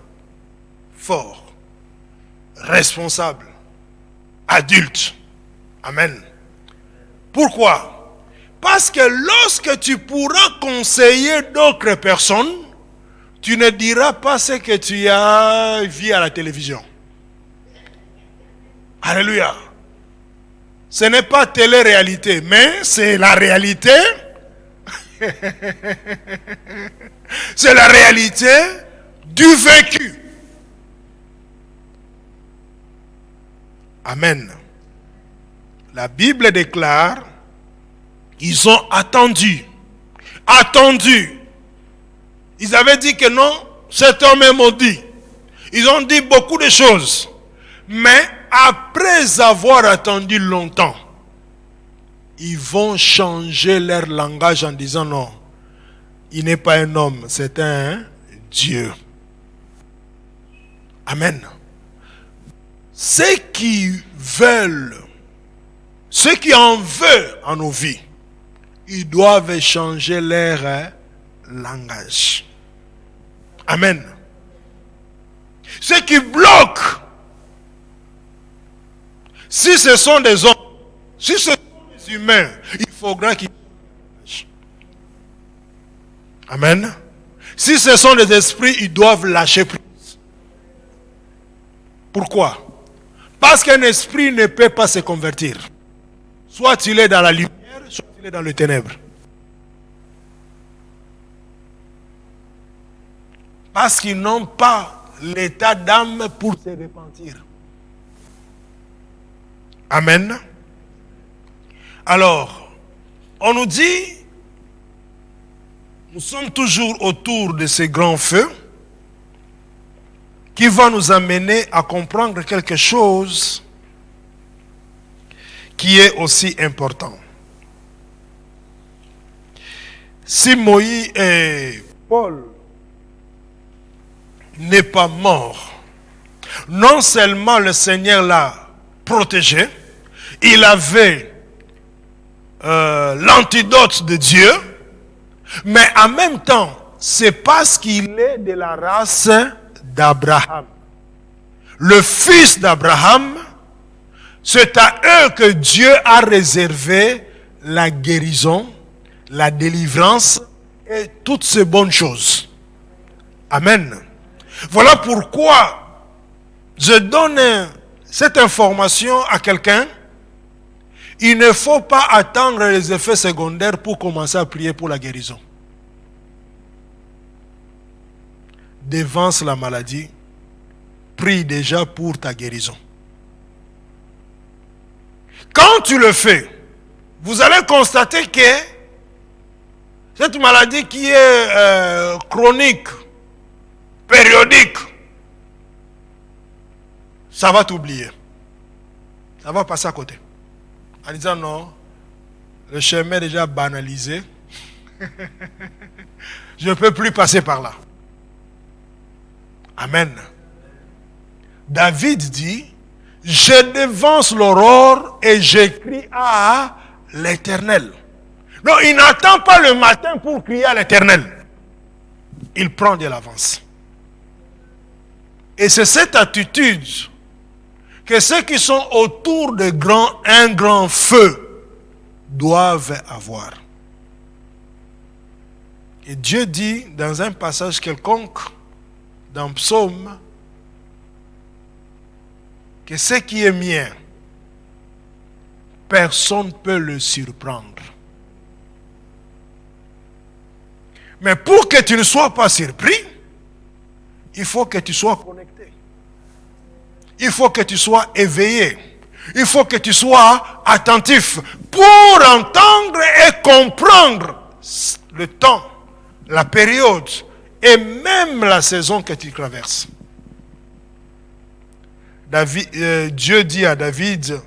fort, responsable, adulte. Amen. Pourquoi? Parce que lorsque tu pourras conseiller d'autres personnes, tu ne diras pas ce que tu as vu à la télévision. Alléluia. Ce n'est pas télé-réalité, mais c'est la réalité. C'est la réalité du vécu. Amen. La Bible déclare, ils ont attendu. Ils avaient dit que non, cet homme est maudit. Ils ont dit beaucoup de choses. Mais après avoir attendu longtemps, ils vont changer leur langage en disant non, il n'est pas un homme, c'est un Dieu. Amen. Ceux qui veulent, ceux qui en veulent en nos vies, ils doivent changer leur langage. Amen. Ceux qui bloquent, si ce sont des hommes, si ce sont des humains, il faudra qu'ils changent. Amen. Si ce sont des esprits, ils doivent lâcher prise. Pourquoi? Parce qu'un esprit ne peut pas se convertir. Soit il est dans la lumière, soit il est dans les ténèbres. Parce qu'ils n'ont pas l'état d'âme pour se repentir. Amen. Alors, on nous dit, nous sommes toujours autour de ces grands feux qui va nous amener à comprendre quelque chose qui est aussi important. Si Moïse et Paul n'est pas mort, non seulement le Seigneur l'a protégé, il avait l'antidote de Dieu, mais en même temps, c'est parce qu'il est de la race d'Abraham. Le fils d'Abraham, c'est à eux que Dieu a réservé la guérison, la délivrance et toutes ces bonnes choses. Amen. Voilà pourquoi je donne cette information à quelqu'un. Il ne faut pas attendre les effets secondaires pour commencer à prier pour la guérison. Dévance la maladie, prie déjà pour ta guérison. Quand tu le fais, vous allez constater que cette maladie qui est chronique, périodique, ça va t'oublier. Ça va passer à côté. En disant non, le chemin est déjà banalisé. Je ne peux plus passer par là. Amen. David dit, je dévance l'aurore et j'écris à l'Éternel. Non, il n'attend pas le matin pour crier à l'Éternel. Il prend de l'avance. Et c'est cette attitude que ceux qui sont autour de un grand feu doivent avoir. Et Dieu dit dans un passage quelconque, dans Psaume, que ce qui est mien, personne ne peut le surprendre. Mais pour que tu ne sois pas surpris, il faut que tu sois connecté. Il faut que tu sois éveillé. Il faut que tu sois attentif pour entendre et comprendre le temps, la période et même la saison que tu traverses. Dieu dit à David,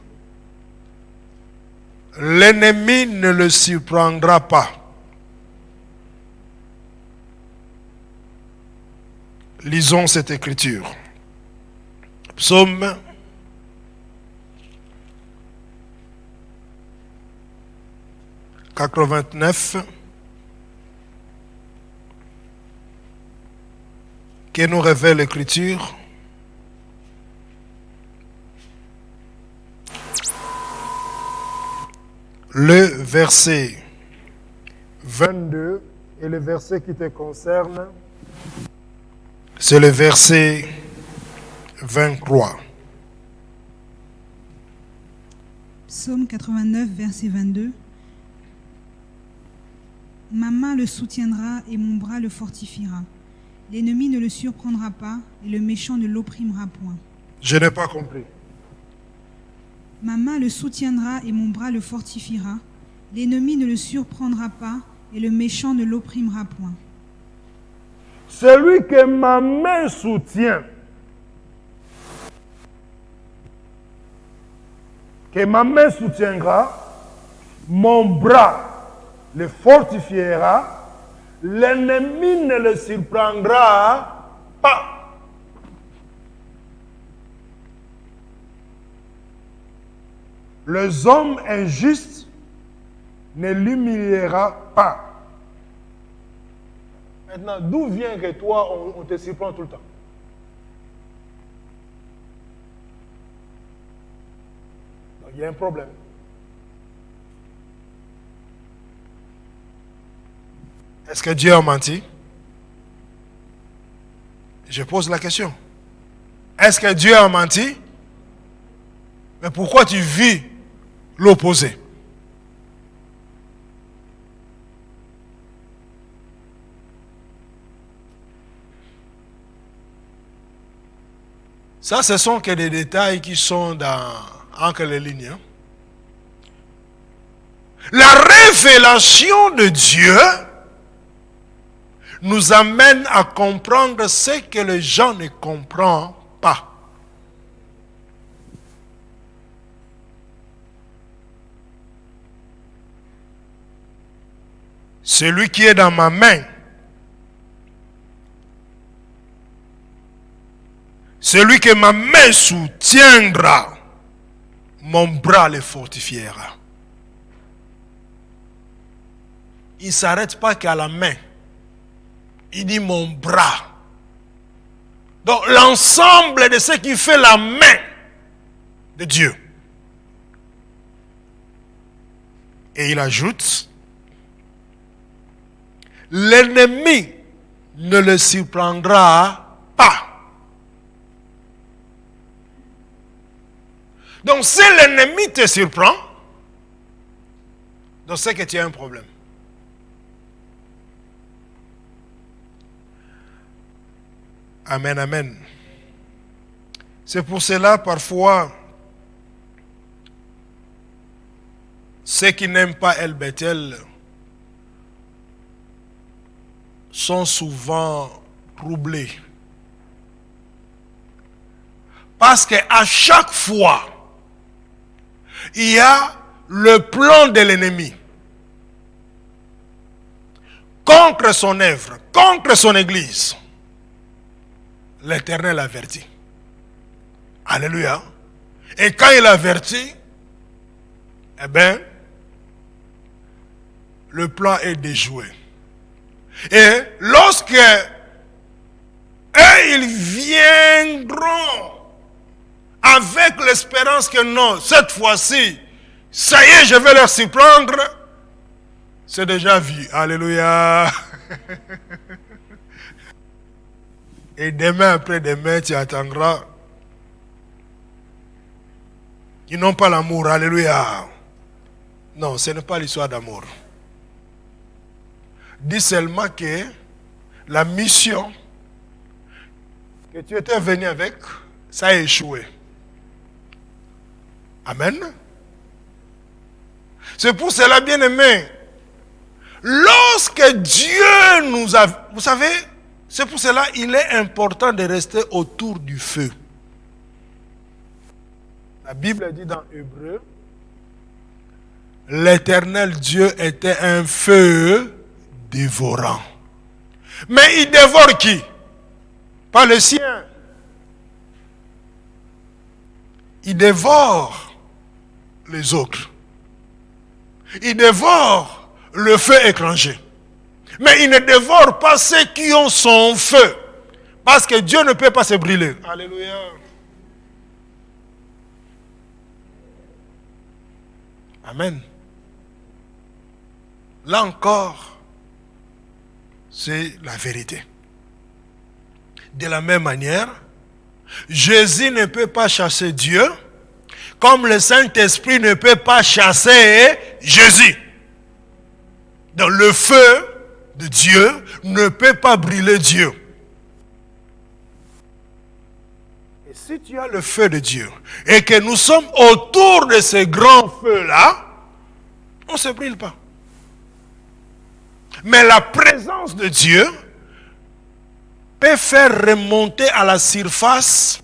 l'ennemi ne le surprendra pas. Lisons cette écriture. Psaume 89, qui nous révèle l'écriture. le verset 22 et le verset qui te concerne, c'est le verset 23. Psaume 89, verset 22. Ma main le soutiendra et mon bras le fortifiera. L'ennemi ne le surprendra pas et le méchant ne l'opprimera point. Je n'ai pas compris. Ma main le soutiendra et mon bras le fortifiera. L'ennemi ne le surprendra pas et le méchant ne l'opprimera point. Celui que ma main soutient, que ma main soutiendra, mon bras le fortifiera, l'ennemi ne le surprendra pas. Les hommes injustes ne l'humiliera pas. Maintenant, d'où vient que toi, on te surprend tout le temps? Donc, il y a un problème. Est-ce que Dieu a menti? Je pose la question. Est-ce que Dieu a menti? Mais pourquoi tu vis l'opposé? Ça, ce sont que des détails qui sont entre les lignes. Hein? La révélation de Dieu nous amène à comprendre ce que les gens ne comprennent pas. Celui qui est dans ma main, celui que ma main soutiendra, mon bras le fortifiera. Il ne s'arrête pas qu'à la main. Il dit mon bras. Donc l'ensemble de ce qui fait la main de Dieu. Et il ajoute, l'ennemi ne le surprendra pas. Donc si l'ennemi te surprend, donc c'est que tu as un problème. Amen, amen. C'est pour cela, parfois, ceux qui n'aiment pas El Bethel sont souvent troublés. Parce qu'à chaque fois, il y a le plan de l'ennemi contre son œuvre, contre son église. L'Éternel avertit. Alléluia. Et quand il avertit, eh bien, le plan est déjoué. Et lorsque ils viendront avec l'espérance que non, cette fois-ci, ça y est, je vais leur surprendre, c'est déjà vu. Alléluia. Et demain, après-demain, tu attendras. Ils n'ont pas l'amour. Alléluia. Non, ce n'est pas l'histoire d'amour. Dis seulement que la mission que tu étais venu avec, ça a échoué. Amen. C'est pour cela, bien-aimé, lorsque Dieu nous a... Vous savez, c'est pour cela il est important de rester autour du feu. La Bible dit dans Hébreu, l'Éternel Dieu était un feu dévorant. Mais il dévore qui? Pas le sien. Il dévore les autres. Il dévore le feu étranger. Mais il ne dévore pas ceux qui ont son feu. Parce que Dieu ne peut pas se brûler. Alléluia. Amen. là encore, c'est la vérité. De la même manière, Jésus ne peut pas chasser Dieu, comme le Saint-Esprit ne peut pas chasser Jésus. Donc le feu de Dieu ne peut pas brûler Dieu. Et si tu as le feu de Dieu, et que nous sommes autour de ce grand feu-là, on ne se brûle pas. Mais la présence de Dieu peut faire remonter à la surface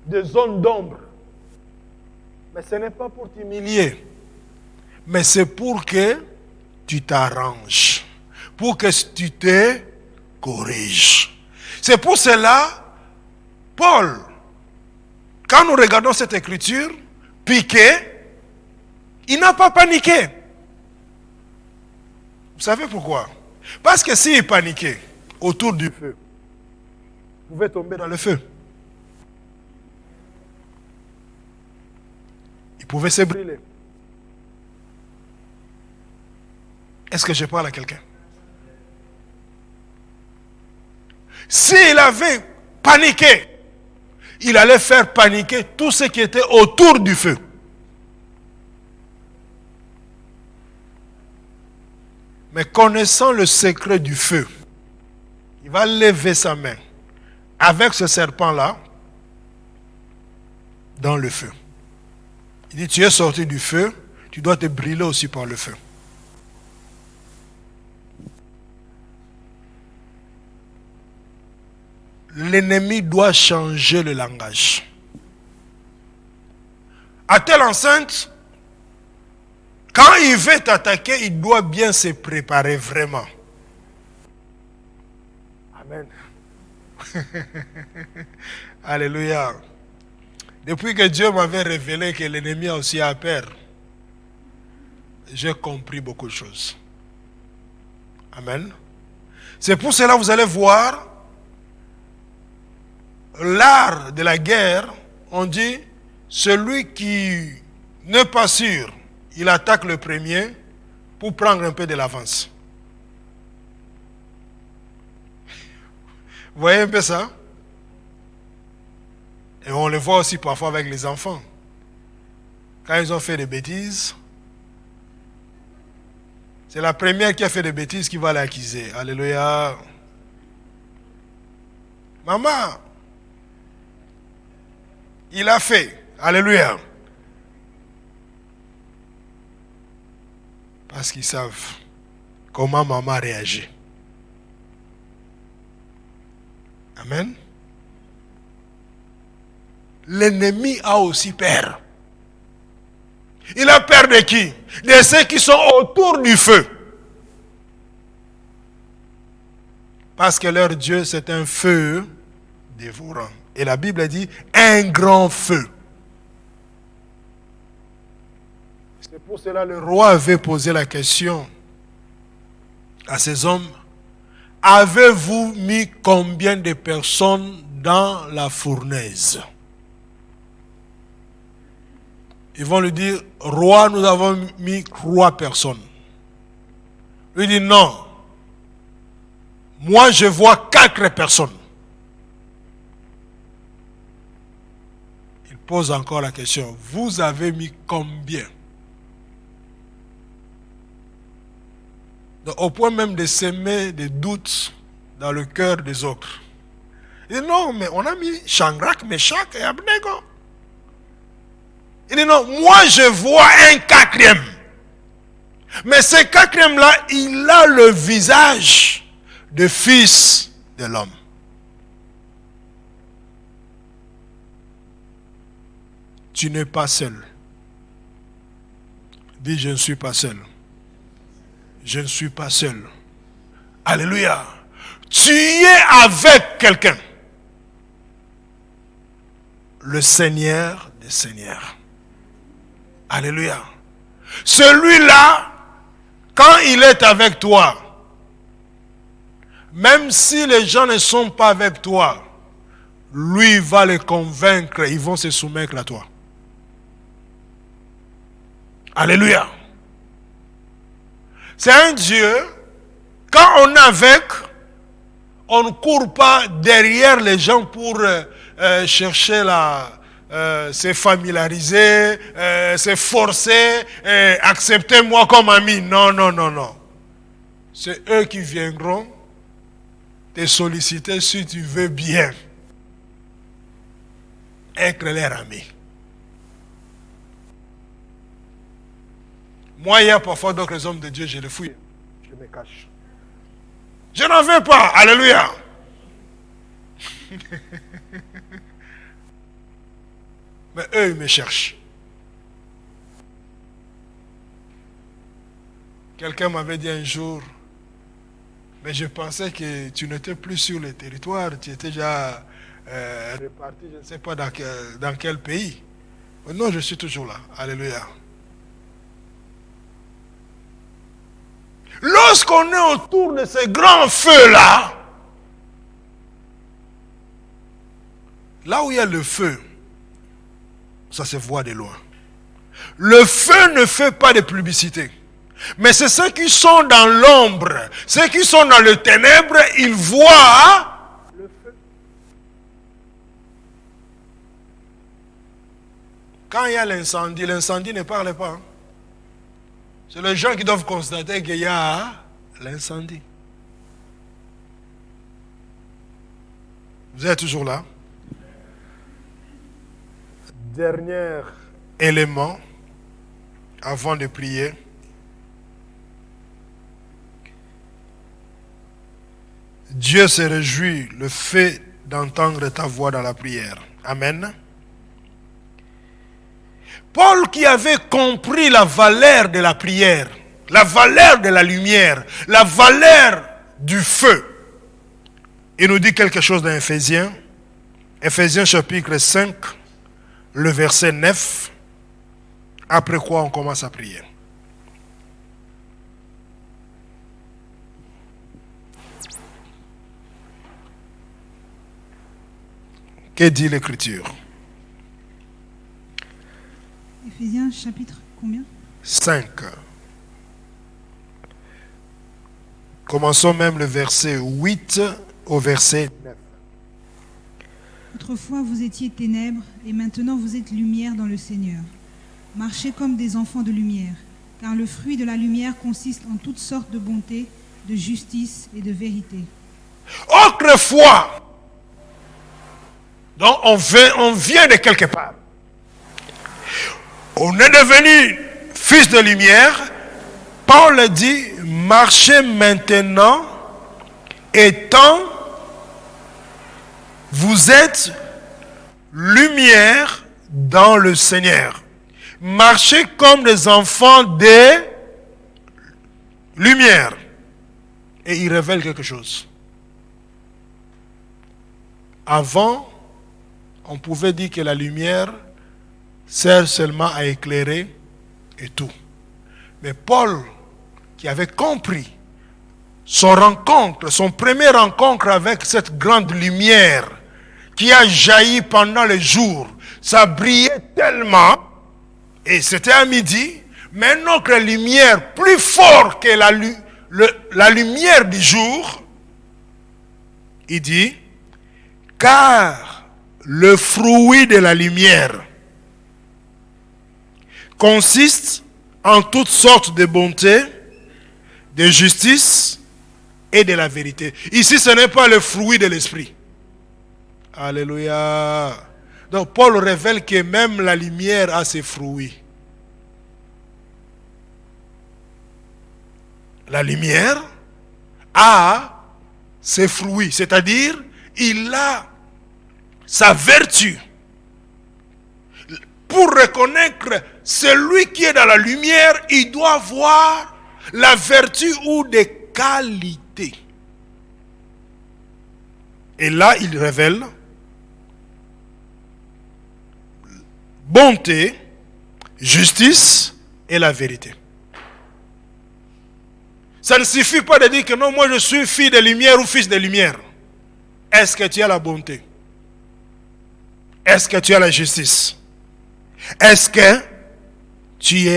des zones d'ombre. Mais ce n'est pas pour t'humilier, mais c'est pour que tu t'arranges, pour que tu te corriges. C'est pour cela, Paul, quand nous regardons cette écriture, piqué, il n'a pas paniqué. Vous savez pourquoi? Parce que s'il paniquait autour du feu, il pouvait tomber dans le feu. Il pouvait se brûler. Est-ce que je parle à quelqu'un? S'il avait paniqué, il allait faire paniquer tout ce qui était autour du feu. Mais connaissant le secret du feu, il va lever sa main avec ce serpent-là dans le feu. Il dit, tu es sorti du feu, tu dois te brûler aussi par le feu. L'ennemi doit changer le langage. À telle enceinte, quand il veut t'attaquer, il doit bien se préparer vraiment. Amen. Alléluia. Depuis que Dieu m'avait révélé que l'ennemi a aussi à peur, j'ai compris beaucoup de choses. Amen. C'est pour cela que vous allez voir l'art de la guerre. On dit, celui qui n'est pas sûr, il attaque le premier pour prendre un peu de l'avance. Vous voyez un peu ça? Et on le voit aussi parfois avec les enfants. Quand ils ont fait des bêtises, c'est la première qui a fait des bêtises qui va l'accuser. Alléluia. Maman, il a fait. Alléluia. Parce qu'ils savent comment maman réagit. Amen. L'ennemi a aussi peur. Il a peur de qui? De ceux qui sont autour du feu. Parce que leur Dieu, c'est un feu dévorant. Et la Bible dit, un grand feu. C'est pour cela que le roi avait posé la question à ces hommes. Avez-vous mis combien de personnes dans la fournaise? Ils vont lui dire, roi, nous avons mis 3 personnes. Lui dit, non. Moi, je vois 4 personnes. Il pose encore la question, vous avez mis combien? Donc, au point même de semer des doutes dans le cœur des autres. Il dit, non, mais on a mis Shadrach, Meshach et Abednego. Il dit non, moi je vois un 4e. Mais ce 4e-là, il a le visage de fils de l'homme. Tu n'es pas seul. Dis, je ne suis pas seul. Je ne suis pas seul. Alléluia. Tu es avec quelqu'un. Le Seigneur des Seigneurs. Alléluia. Celui-là, quand il est avec toi, même si les gens ne sont pas avec toi, lui va les convaincre, ils vont se soumettre à toi. Alléluia. C'est un Dieu, quand on est avec, on ne court pas derrière les gens pour chercher se familiariser, se forcer, acceptez-moi comme ami. Non, non, non, non. C'est eux qui viendront te solliciter si tu veux bien être leur ami. Moi, il y a parfois d'autres hommes de Dieu, je les fouille. Je me cache. Je n'en veux pas. Alléluia. Mais eux, ils me cherchent. Quelqu'un m'avait dit un jour, mais je pensais que tu n'étais plus sur le territoire, tu étais déjà reparti, je ne sais pas dans quel pays. Mais non, je suis toujours là. Alléluia. Lorsqu'on est autour de ces grands feux-là, là où il y a le feu, ça se voit de loin. Le feu ne fait pas de publicité. Mais c'est ceux qui sont dans l'ombre, ceux qui sont dans le ténèbre, ils voient le feu. Quand il y a l'incendie, l'incendie ne parle pas. Hein. C'est les gens qui doivent constater qu'il y a l'incendie. Vous êtes toujours là? Dernier élément avant de prier. Dieu se réjouit le fait d'entendre ta voix dans la prière. Amen. Paul qui avait compris la valeur de la prière, la valeur de la lumière, la valeur du feu, il nous dit quelque chose dans Éphésiens. Éphésiens chapitre 5, le verset 9. Après quoi on commence à prier. Que dit l'Écriture? Éphésiens chapitre combien? 5. Commençons même le verset 8 au verset 9. Autrefois vous étiez ténèbres, et maintenant vous êtes lumière dans le Seigneur. Marchez comme des enfants de lumière, car le fruit de la lumière consiste en toutes sortes de bonté, de justice et de vérité. Autrefois, donc on vient de quelque part. On est devenu fils de lumière. Paul dit, marchez maintenant, étant, vous êtes lumière dans le Seigneur. Marchez comme des enfants de lumière. Et il révèle quelque chose. Avant, on pouvait dire que la lumière sert seulement à éclairer et tout. Mais Paul, qui avait compris son premier rencontre avec cette grande lumière qui a jailli pendant les jours, ça brillait tellement, et c'était à midi, mais une autre lumière plus forte que la lumière du jour, il dit, car le fruit de la lumière consiste en toutes sortes de bonté, de justice et de la vérité. Ici, ce n'est pas le fruit de l'esprit. Alléluia. Donc, Paul révèle que même la lumière a ses fruits. La lumière a ses fruits, c'est-à-dire, il a sa vertu. Pour reconnaître celui qui est dans la lumière, il doit voir la vertu ou des qualités. Et là, il révèle bonté, justice et la vérité. Ça ne suffit pas de dire que non, moi je suis fille de lumière ou fils de lumière. Est-ce que tu as la bonté? Est-ce que tu as la justice? Est-ce que tu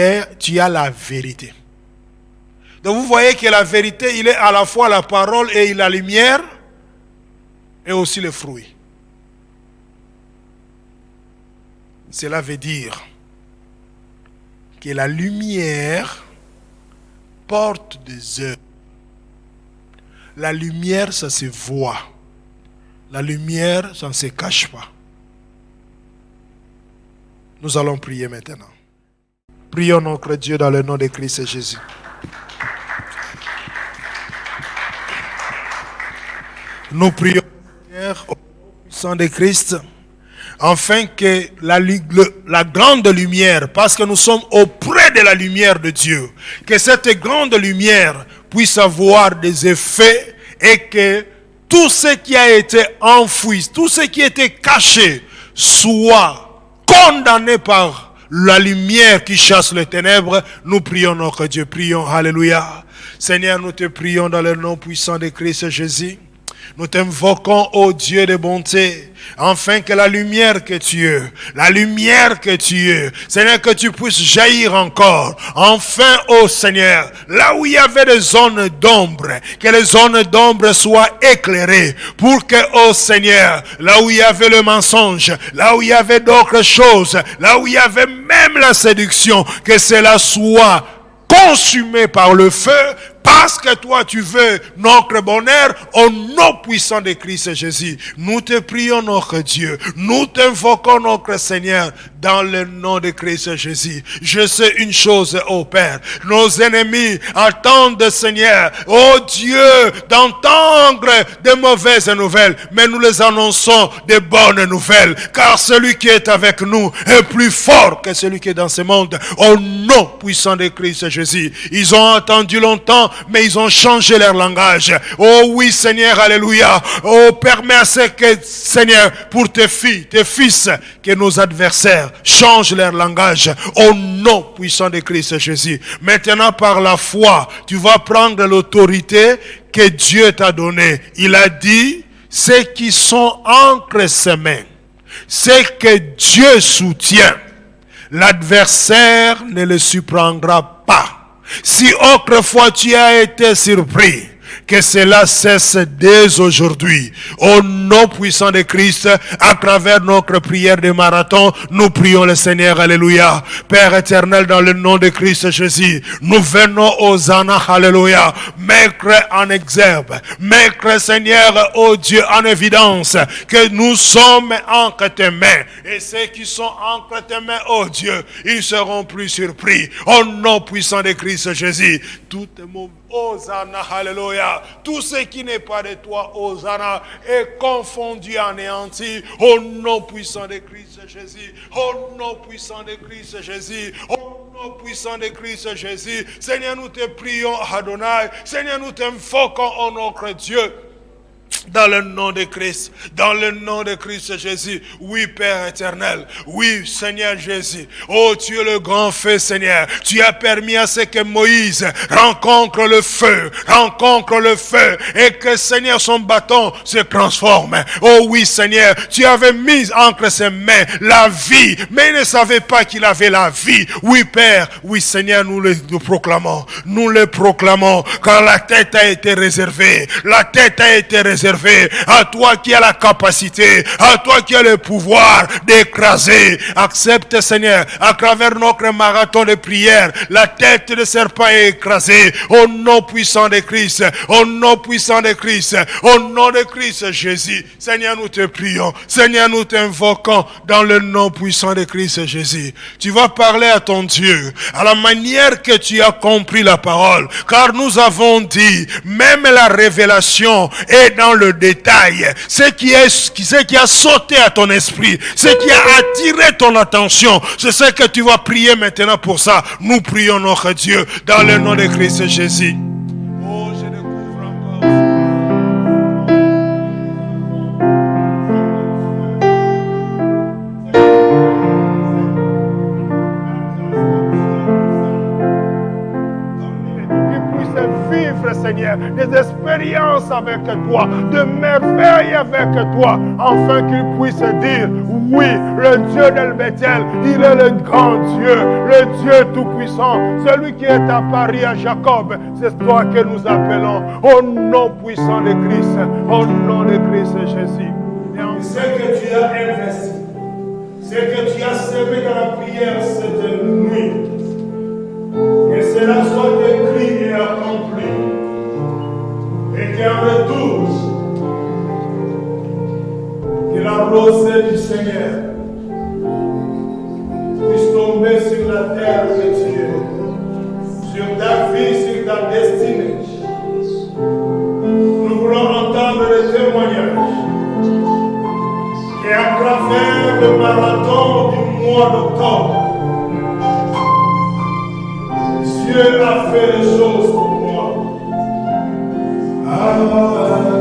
as la vérité? Donc vous voyez que la vérité, il est à la fois la parole et la lumière et aussi le fruit. Cela veut dire que la lumière porte des œuvres. La lumière, ça se voit. La lumière, ça ne se cache pas. Nous allons prier maintenant. Prions notre Dieu dans le nom de Christ Jésus. Nous prions, Seigneur, au puissant de Christ, afin que la grande lumière, parce que nous sommes auprès de la lumière de Dieu, que cette grande lumière puisse avoir des effets et que tout ce qui a été enfoui, tout ce qui a été caché, soit condamné par la lumière qui chasse les ténèbres. Nous prions notre Dieu, prions, alléluia. Seigneur, nous te prions dans le nom puissant de Christ Jésus. Nous t'invoquons, ô Dieu de bonté, afin que la lumière que tu es, Seigneur, que tu puisses jaillir encore. Enfin, ô Seigneur, là où il y avait des zones d'ombre, que les zones d'ombre soient éclairées, pour que, ô Seigneur, là où il y avait le mensonge, là où il y avait d'autres choses, là où il y avait même la séduction, que cela soit consumé par le feu, parce que toi tu veux notre bonheur, au nom puissant de Christ Jésus. Nous te prions notre Dieu, nous t'invoquons notre Seigneur dans le nom de Christ Jésus. Je sais une chose, ô Père, nos ennemis attendent, Seigneur, ô Dieu, d'entendre de mauvaises nouvelles, mais nous les annonçons de bonnes nouvelles, car celui qui est avec nous est plus fort que celui qui est dans ce monde, au nom puissant de Christ Jésus. Ils ont attendu longtemps, mais ils ont changé leur langage. Oh oui, Seigneur, alléluia. Oh, permets à ce que, Seigneur, pour tes filles, tes fils, que nos adversaires changent leur langage au nom puissant de Christ Jésus. Maintenant, par la foi, tu vas prendre l'autorité que Dieu t'a donnée. Il a dit, ceux qui sont entre ses mains, ceux que Dieu soutient, l'adversaire ne le surprendra pas. Si autrefois tu as été surpris, que cela cesse dès aujourd'hui. Au nom puissant de Christ, à travers notre prière de marathon, nous prions le Seigneur, alléluia. Père éternel, dans le nom de Christ Jésus, nous venons aux Hosanna, alléluia, mettre en exergue, mettre, Seigneur, oh Dieu, en évidence, que nous sommes entre tes mains, et ceux qui sont entre tes mains, oh Dieu, ils seront plus surpris. Au nom puissant de Christ Jésus, tout mot Hosanna, alléluia. Tout ce qui n'est pas de toi, Hosanna, est confondu, anéanti. Au nom puissant de Christ Jésus. Au nom puissant de Christ Jésus. Au nom puissant de Christ Jésus. Seigneur, nous te prions, Adonai. Seigneur, nous t'invoquons, oh notre Dieu. Dans le nom de Christ, dans le nom de Christ Jésus. Oui, Père éternel. Oui, Seigneur Jésus. Oh, tu es le grand feu, Seigneur. Tu as permis à ce que Moïse rencontre le feu, et que, Seigneur, son bâton se transforme. Oh oui, Seigneur, tu avais mis entre ses mains la vie, mais il ne savait pas qu'il avait la vie. Oui, Père, oui, Seigneur, nous le proclamons, car la tête a été réservée, à toi qui as la capacité, à toi qui as le pouvoir d'écraser. Accepte, Seigneur, à travers notre marathon de prière, la tête de serpent est écrasée au nom puissant de Christ, au nom puissant de Christ, au nom de Christ Jésus. Seigneur, nous te prions, Seigneur, nous t'invoquons dans le nom puissant de Christ Jésus. Tu vas parler à ton Dieu à la manière que tu as compris la parole, car nous avons dit, même la révélation est dans le détail. Ce qui a sauté à ton esprit, ce qui a attiré ton attention, c'est ce que tu vas prier maintenant pour ça. Nous prions notre Dieu dans le nom de Christ Jésus. Oh, je découvre encore. Qu'il puisse vivre, Seigneur, des expériences d'excellence avec toi, de merveilles avec toi, afin qu'il puisse dire, oui, le Dieu d'El-Béthel, il est le grand Dieu, le Dieu tout-puissant, celui qui est apparu à Jacob. C'est toi que nous appelons au nom puissant de Christ, au nom de Christ Jésus. Et ce que tu as investi, ce que tu as semé dans la prière cette nuit, que cela soit écrit et accompli, et qu'en retour, que la rosée du Seigneur puisse tomber sur la terre de Dieu, sur ta vie, sur ta destinée. Nous voulons entendre le témoignage qu'à travers le marathon du mois d'octobre, Dieu a fait les choses pour moi. Alléluia.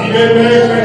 Il est maître